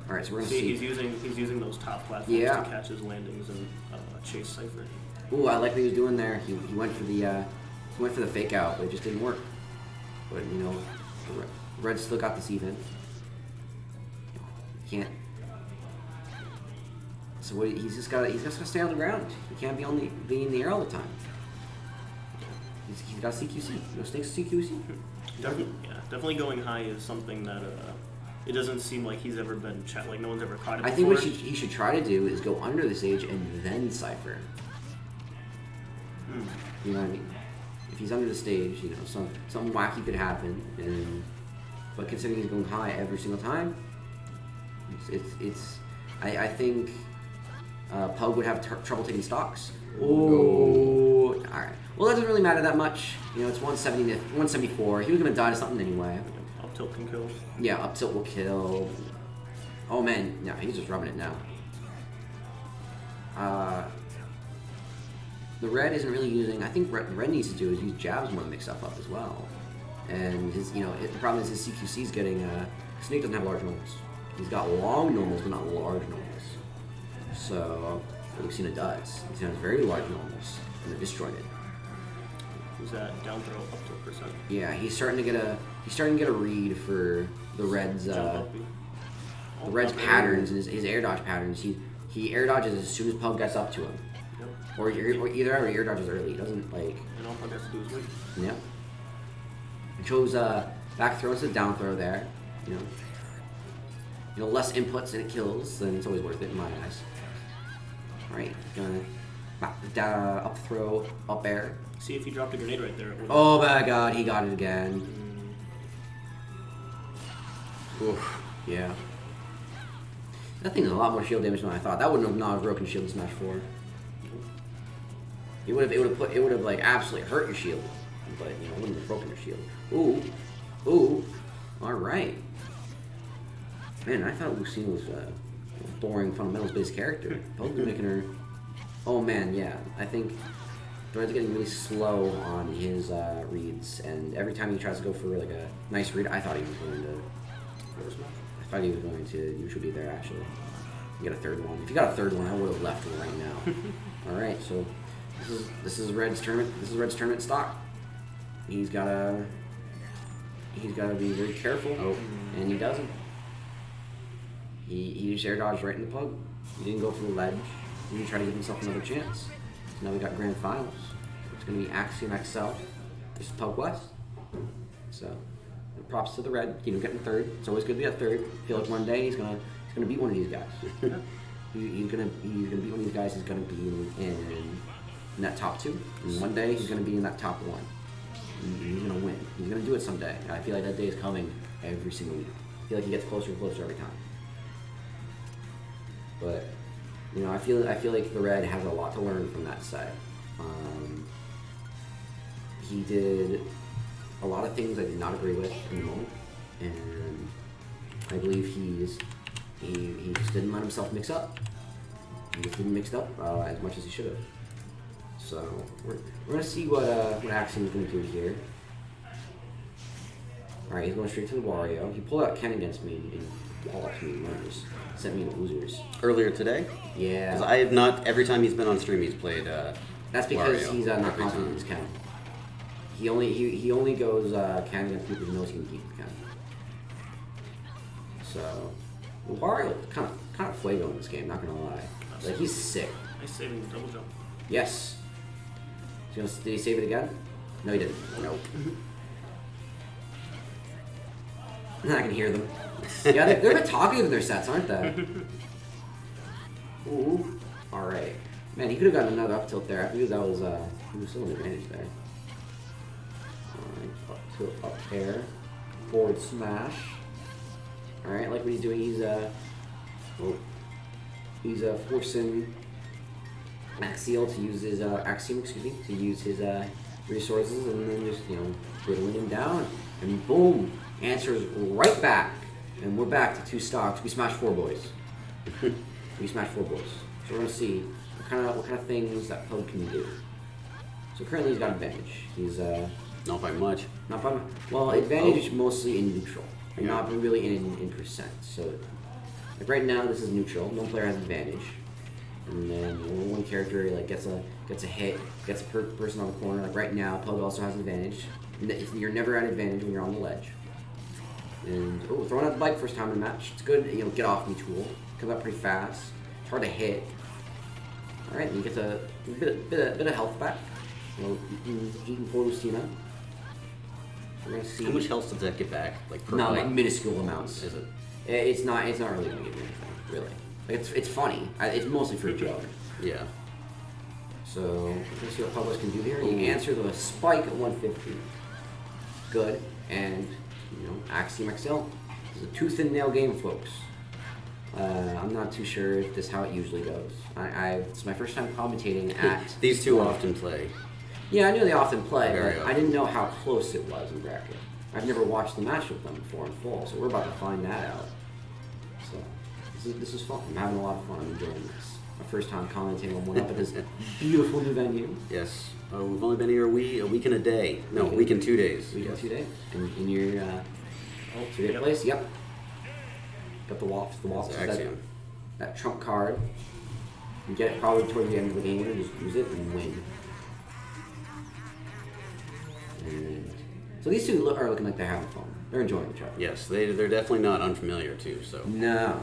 All right, so we're gonna See, see. he's using those top platforms Yeah. to catch his landings and chase Cypher. Ooh, I like what he was doing there. He went for the fake out, but it just didn't work. But you know, the Red still got this even. He can't. So what, he's just got to stay on the ground. He can't be in the air all the time. He's got CQC. No snakes CQC. Definitely going high is something that it doesn't seem like he's ever been like no one's ever caught it I before. think what he should try to do is go under the stage and then Cypher. You know what I mean? If he's under the stage, you know, something wacky could happen, but considering he's going high every single time, I think Pug would have trouble taking stocks. Oh, all right. Well, that doesn't really matter that much. You know, it's 170 to 174. He was gonna die to something anyway. Up tilt can kill. Yeah, up tilt will kill. Oh man, no, he's just rubbing it now. The Red isn't really using. I think Red needs to do is use jabs more to mix stuff up as well. And his, you know, the problem is his CQC is getting. Snake doesn't have large normals. He's got long normals, but not large normals. So what Lucina does, Lucina has very large normals, and they're disjointed. Who's that down throw up to a percent? Yeah, he's starting to get a read for the Red's the Red's patterns and his air dodge patterns. He air dodges as soon as Pug gets up to him. Yep. Or either air dodges early. He doesn't like. And all Pug has to do is wait. Yeah. He chose back throw instead of down throw there. You know, less inputs and it kills, then it's always worth it in my eyes. Alright, gonna up throw, up air. See if he dropped a grenade right there. It would've- Oh my god, he got it again. Oof, yeah. That thing is a lot more shield damage than I thought. That wouldn't have not broken shield in Smash 4. It would have like absolutely hurt your shield, but you know, it wouldn't have broken your shield. Ooh, all right. Man, I thought Lucina was a boring fundamentals-based character. Probably making her. Oh man, yeah. I think Thread's getting really slow on his reads, and every time he tries to go for like a nice read, I thought he was going to. I thought he was going to usually be there actually. You got a third one. If you got a third one, I would have left him right now. All right, so this is Red's tournament. This is Red's tournament stock. He's gotta be very careful. Oh, and he doesn't. He just air dodged right in the Pug. He didn't go for the ledge. He didn't try to give himself another chance. So now we got grand finals. It's gonna be Axiom XL versus Pug West. So props to the Red. You know, getting third. It's always good to be at third. I feel like one day he's gonna beat one of these guys. he's gonna beat one of these guys. He's gonna be in that top two. And one day he's gonna be in that top one. And he's gonna win. He's gonna do it someday. And I feel like that day is coming every single week. I feel like he gets closer and closer every time. But you know, I feel like the Red has a lot to learn from that set. He did a lot of things I did not agree with in the moment, and I believe he just didn't let himself mix up. He just didn't mix up as much as he should have. So we're gonna see what Axiom's gonna do here. All right, he's going straight to the Wario. He pulled out Ken against me and walloped me. Winners, sent me to losers. Earlier today? Yeah. Because I have not, every time he's been on stream, he's played That's because Wario he's not every confident in time. his Ken. He only goes Ken against people who knows he can beat Ken. So Wario kind of fuego in this game. Not gonna lie, like he's sick. Nice saving the double jump. Yes. Did he save it again? No, he didn't. Nope. I can hear them. Yeah, they're a bit talkative in their sets, aren't they? Ooh. All right. Man, he could have gotten another up tilt there. I believe that was he was still in advantage there. Alright, up tilt, up air, forward smash. Alright, like what he's doing, he's forcing Axial to use his Axiom, to use his resources, and then just whittling him down, and boom, answers right back, and we're back to 2 stocks. We smashed 4 boys. We smashed 4 boys. So we're gonna see what kind of things that Pug can do. So currently he's got advantage. He's Not by much. not by well, advantage is mostly in neutral, and Yeah. not really in percent. So Like right now, this is neutral. No player has advantage, and then one character like gets a hit, gets a person on the corner. Like right now, Pug also has advantage. You're never at advantage when you're on the ledge. And throwing out the bike first time in the match. It's good. Get off me tool. Comes up pretty fast. It's hard to hit. All right, and you get a bit of health back. Eating for Lucina. We're gonna see. How much health does that get back? Like per Not fight? like minuscule amounts. Is it? It's not really gonna give you anything, really. Like it's funny. It's mostly for a joke. Yeah. So we're gonna see what Publish can do here. You answer with a spike at 150. Good, and Axiom XL. It's a tooth and nail game, folks. I'm not too sure if this is how it usually goes. It's my first time commentating at. These two often play. Yeah, I knew they often play, Very but often. I didn't know how close it was in bracket. I've never watched the match with them before in full, so we're about to find that out. So this is fun. I'm having a lot of fun. I'm enjoying this. My first time commenting on one up at this beautiful new venue. Yes. Oh, we've only been here a week and a day. No, a week and 2 days. We got 2 days. In your 2 day place? Yep. Got the Wops. The Wops That's is Axiom. that trump card. You get it probably toward the end of the game and just use it and win. And so these two are looking like they're having fun. They're enjoying each other. Yes, they're definitely not unfamiliar too. So No,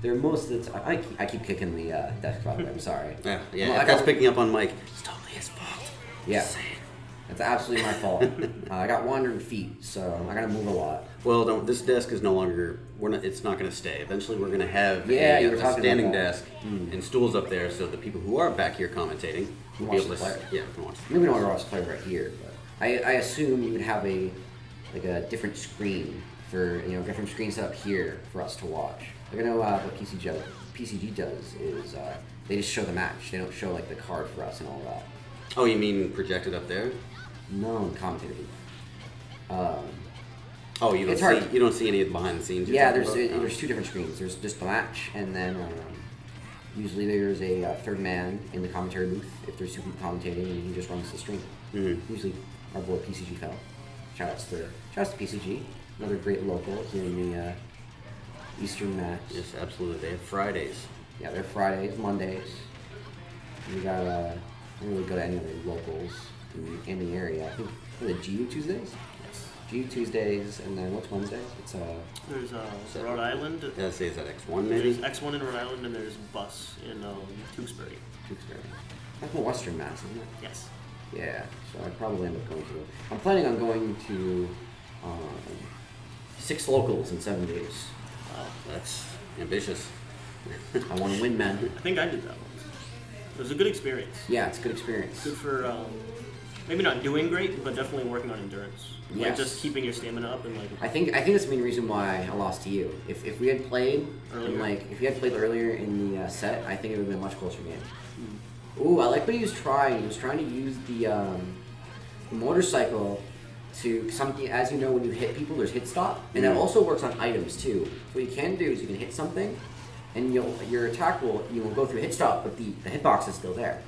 they're most of the time. I keep kicking the desk by the way. I'm sorry. yeah. Well, That's picking up on Mike. It's totally his fault. Yeah, Just saying. that's absolutely my fault. I got wandering feet, so I gotta move a lot. Well, this desk is no longer. It's not going to stay. Eventually, we're going to have Yeah, you were a talking standing about that. desk and stools up there, so the people who are back here commentating Can will be watch able the player. Yeah, can watch. Maybe we don't want to play right here, but I assume you would have a different screen for different screen set up here for us to watch. Like I know what PCG does is they just show the match. They don't show like the card for us and all that. Oh, you mean projected up there? No, in commentator booth. Oh, you It's don't see hard. you don't see any of the behind the scenes. you're Yeah, talking there's about? there's two different screens. There's just the match, and then usually there's a third man in the commentary booth if there's two people commentating, and he just runs the stream. Mm-hmm. Usually our boy PCG fellow. Shoutouts to PCG, another great local here in the Eastern Mass. Yes, absolutely. They have Fridays. Yeah, they're Fridays, Mondays. We got I don't really go to any other locals in the area. I think the GU Tuesdays. GU Tuesdays, and then what's Wednesdays? It's There's Rhode Island. Did I say is that X1 maybe? There's X1 in Rhode Island, and there's Bus in Tewksbury. Tewksbury. That's more Western Mass, isn't it? Yes. Yeah, so I'd probably end up going to. I'm planning on going to 6 locals in 7 days. Wow. That's ambitious. I want to win, man. I think I did that once. It was a good experience. Yeah, it's a good experience. Good for maybe not doing great, but definitely working on endurance. Like Yes. just keeping your stamina up and like. I think that's the main reason why I lost to you. If we had played Earlier. if we had played earlier in the set, I think it would have been a much closer game. Ooh, I like what he was trying. He was trying to use the motorcycle to something. As you know, when you hit people, there's hit stop, and that also works on items too. So what you can do is you can hit something, and your attack will go through hit stop, but the hitbox is still there.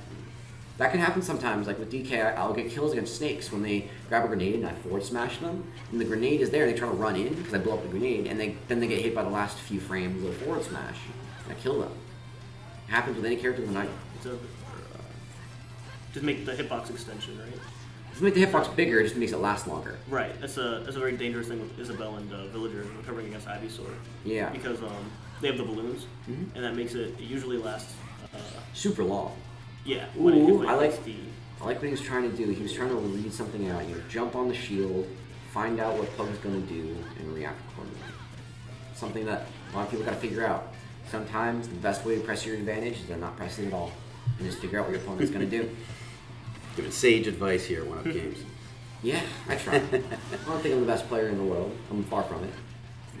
That can happen sometimes, like with DK, I'll get kills against snakes when they grab a grenade and I forward smash them, and the grenade is there, and they try to run in because I blow up the grenade, and then they get hit by the last few frames of the forward smash, and I kill them. It happens with any character with an item. Just make the hitbox extension, right? If you make the hitbox bigger, it just makes it last longer. Right. That's a very dangerous thing with Isabel and Villager recovering against Ivysaur. Yeah. Because they have the balloons, and that makes it usually last. Super long. Yeah. Ooh, when it I like hits the. I like what he was trying to do. He was trying to read something out. Jump on the shield, find out what Pug is going to do, and react accordingly. Something that a lot of people got to figure out. Sometimes the best way to press your advantage is to not press it at all, and just figure out what your opponent's going to do. Giving sage advice here at One Up Games. Yeah, I try. I don't think I'm the best player in the world. I'm far from it.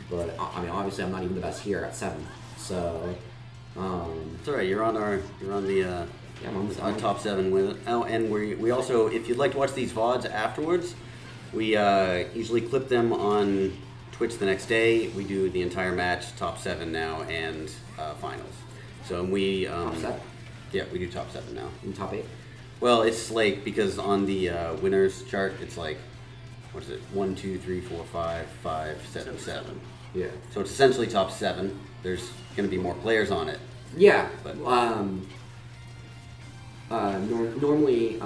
But I mean, obviously, I'm not even the best here at 7. So, It's all right. You're on the yeah, our top 7 with it. Oh, and we also, if you'd like to watch these VODs afterwards, we usually clip them on Twitch the next day. We do the entire match, top 7 now, and finals. So we Top 7? Yeah, we do top 7 now. in top 8. Well, it's like because on the winners chart, it's like what is it? 1, 2, 3, 4, 5, 5, 7, 7. Yeah. So it's essentially top 7. There's going to be more players on it. Yeah. But- Normally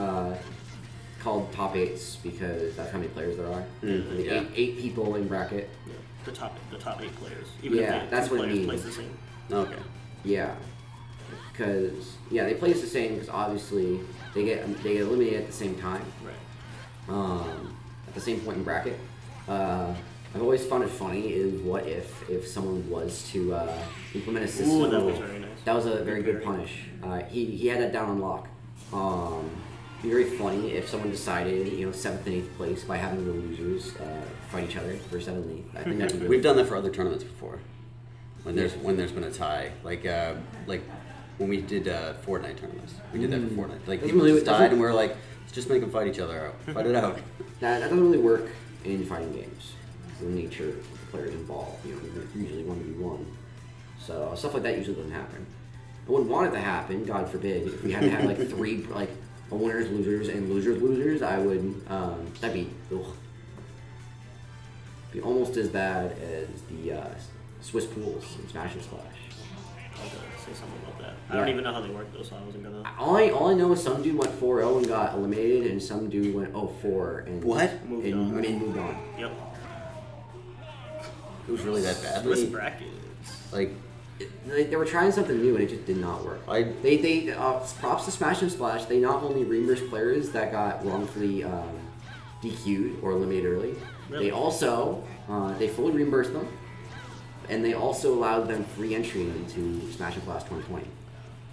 called top 8s because that's how many players there are. Mhm, The yeah. eight people in bracket. Yeah, the top 8 players. Even Yeah, if that's two what it players means. place the same. Okay. Yeah. Because they place the same because obviously they get eliminated at the same time. Right. At the same point in bracket. I've always found it funny is what if someone was to implement a system. Ooh, that was very nice. That was a very good punish. He had that down on lock. It'd be very funny if someone decided, 7th and 8th place by having the losers fight each other for 7th and 8th. I think that'd be really We've done that for other tournaments before. When there's been a tie, like when we did Fortnite tournaments, we did that for Fortnite. Like Doesn't people really- just died, doesn't- and we were like, let's just make them fight each other out, fight it out. that doesn't really work in fighting games because of the nature of the players involved. Usually 1v1. So stuff like that usually doesn't happen. I wouldn't want it to happen, God forbid. If we had to have like 3 like a winners, losers, and losers, I would that'd be be almost as bad as the Swiss pools in Smash and Splash. I was gonna say something about that. I Yeah. don't even know how they work though, so I wasn't gonna. All I know is some dude went 4-0 and got eliminated, and some dude went 0-4 and What? Moved and on. moved on. Yep. It was really that bad. Swiss brackets. Like, They were trying something new and it just did not work. They props to Smash and Splash. They not only reimbursed players that got wrongfully DQ'd or eliminated early, Really? they also they fully reimbursed them, and they also allowed them free entry into Smash and Splash 2020.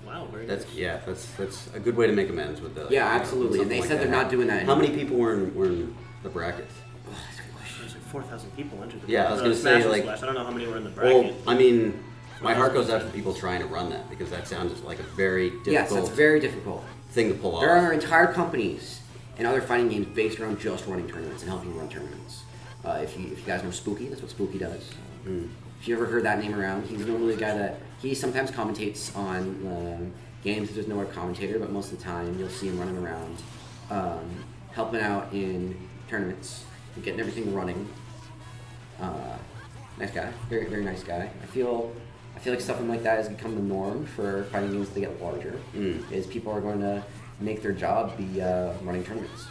Wow, very that's nice. that's a good way to make amends with the. Yeah, absolutely. And something they like said that. they're not doing that How many anymore. people were in the brackets? Oh, that's a good question. There's like 4,000 people entered the Yeah, I was gonna Smash say, and like- Splash. I don't know how many were in the Well, bracket. I mean, my heart goes out to the people trying to run that because that sounds like a very difficult Yes, that's very difficult. thing to pull off. There are entire companies and other fighting games based around just running tournaments and helping run tournaments. If you guys know Spooky, that's what Spooky does. If you ever heard that name around, he's normally the guy that he sometimes commentates on games that there's no other commentator, but most of the time you'll see him running around, helping out in tournaments, and getting everything running. Nice guy, very very nice guy. I feel like something like that has become the norm for fighting games as they get larger. Is people are going to make their job be running tournaments.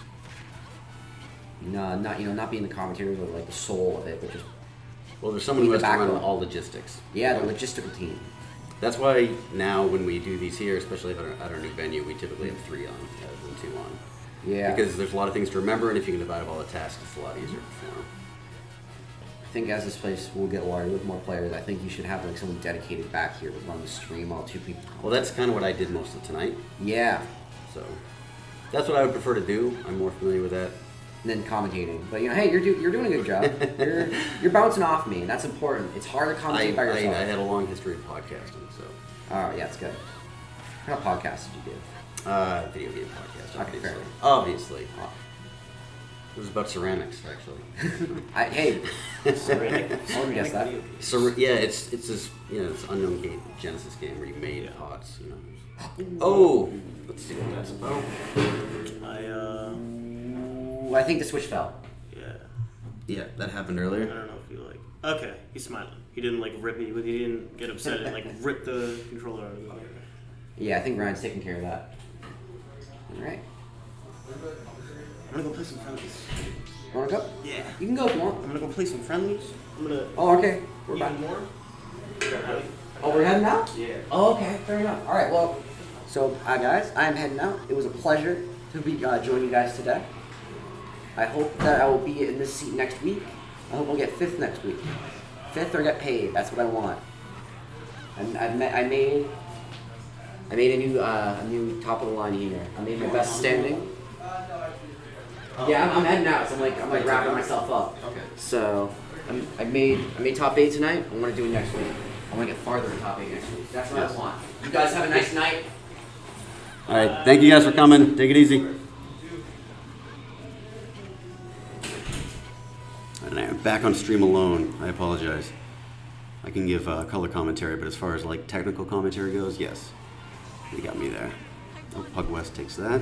Not being the commentators or like the soul of it, but just Well, there's someone who Be has the to run backbone. all logistics. the logistical team. That's why now when we do these here, especially at our new venue, we typically have 3 on rather than 2 on. Yeah, Because there's a lot of things to remember, and if you can divide up all the tasks, it's a lot easier to perform. I think as this place will get larger with more players, I think you should have like someone dedicated back here to run the stream while 2 people. Well, that's kind of what I did most of tonight, Yeah, so that's what I would prefer to do. I'm more familiar with that. and then commentating. But hey, you're doing a good job. you're bouncing off me, and that's important. It's hard to I commentate by yourself. had a long history of podcasting, so Oh yeah, it's good. What kind of podcast did you do? video game podcast, Okay, fair obviously. enough. It was about ceramics, actually. Hey, Ceramic. I wouldn't guess that. So yeah, it's this this unknown game, Genesis game where you made pots. Oh, let's see what that's about. Well, I think the switch fell. Yeah. Yeah, that happened I earlier. don't know if you like. Okay, he's smiling. He didn't like rip it. He didn't get upset and like rip the controller out of the. Yeah, I think Ryan's taking care of that. All right. I'm gonna go play some friendlies. You wanna go? Yeah. You can go if you want. I'm gonna go play some friendlies. I'm gonna. Oh, okay. We're back. Even more. Oh, we're heading out? Yeah. Oh, okay. Fair enough. All right. Well, so guys, I'm heading out. It was a pleasure to be joining you guys today. I hope that I will be in this seat next week. I hope we'll get 5th next week. 5th or get paid. That's what I want. I made a new top of the line here. I made my best standing. Yeah, I'm heading out. So I'm like wrapping myself up. Okay. So I made top 8 tonight. I want to do it next week. I want to get farther in top 8 next week. That's what I want. You guys have a nice night. All right, thank you guys for coming. Take it easy. And I'm back on stream alone. I apologize. I can give color commentary, but as far as like technical commentary goes, yes, you got me there. Oh, Pug West takes that.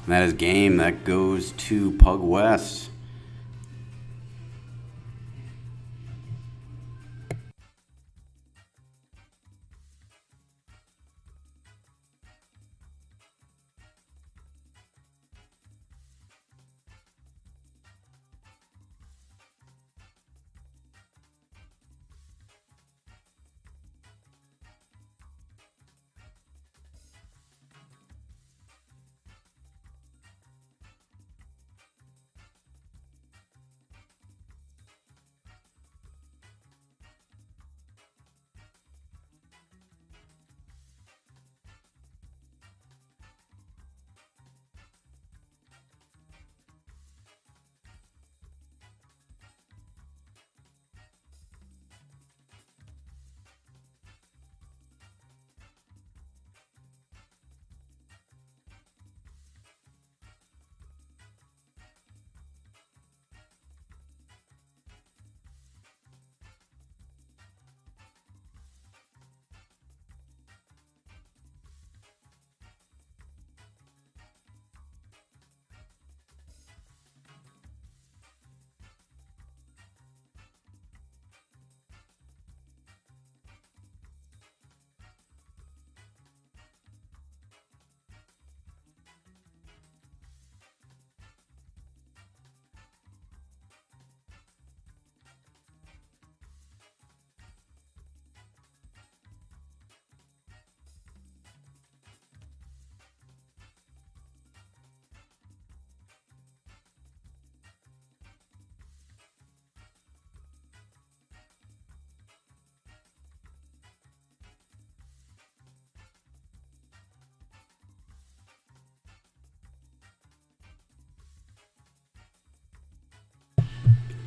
And that is game. That goes to Pug West.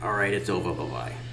All right, it's over. Bye-bye.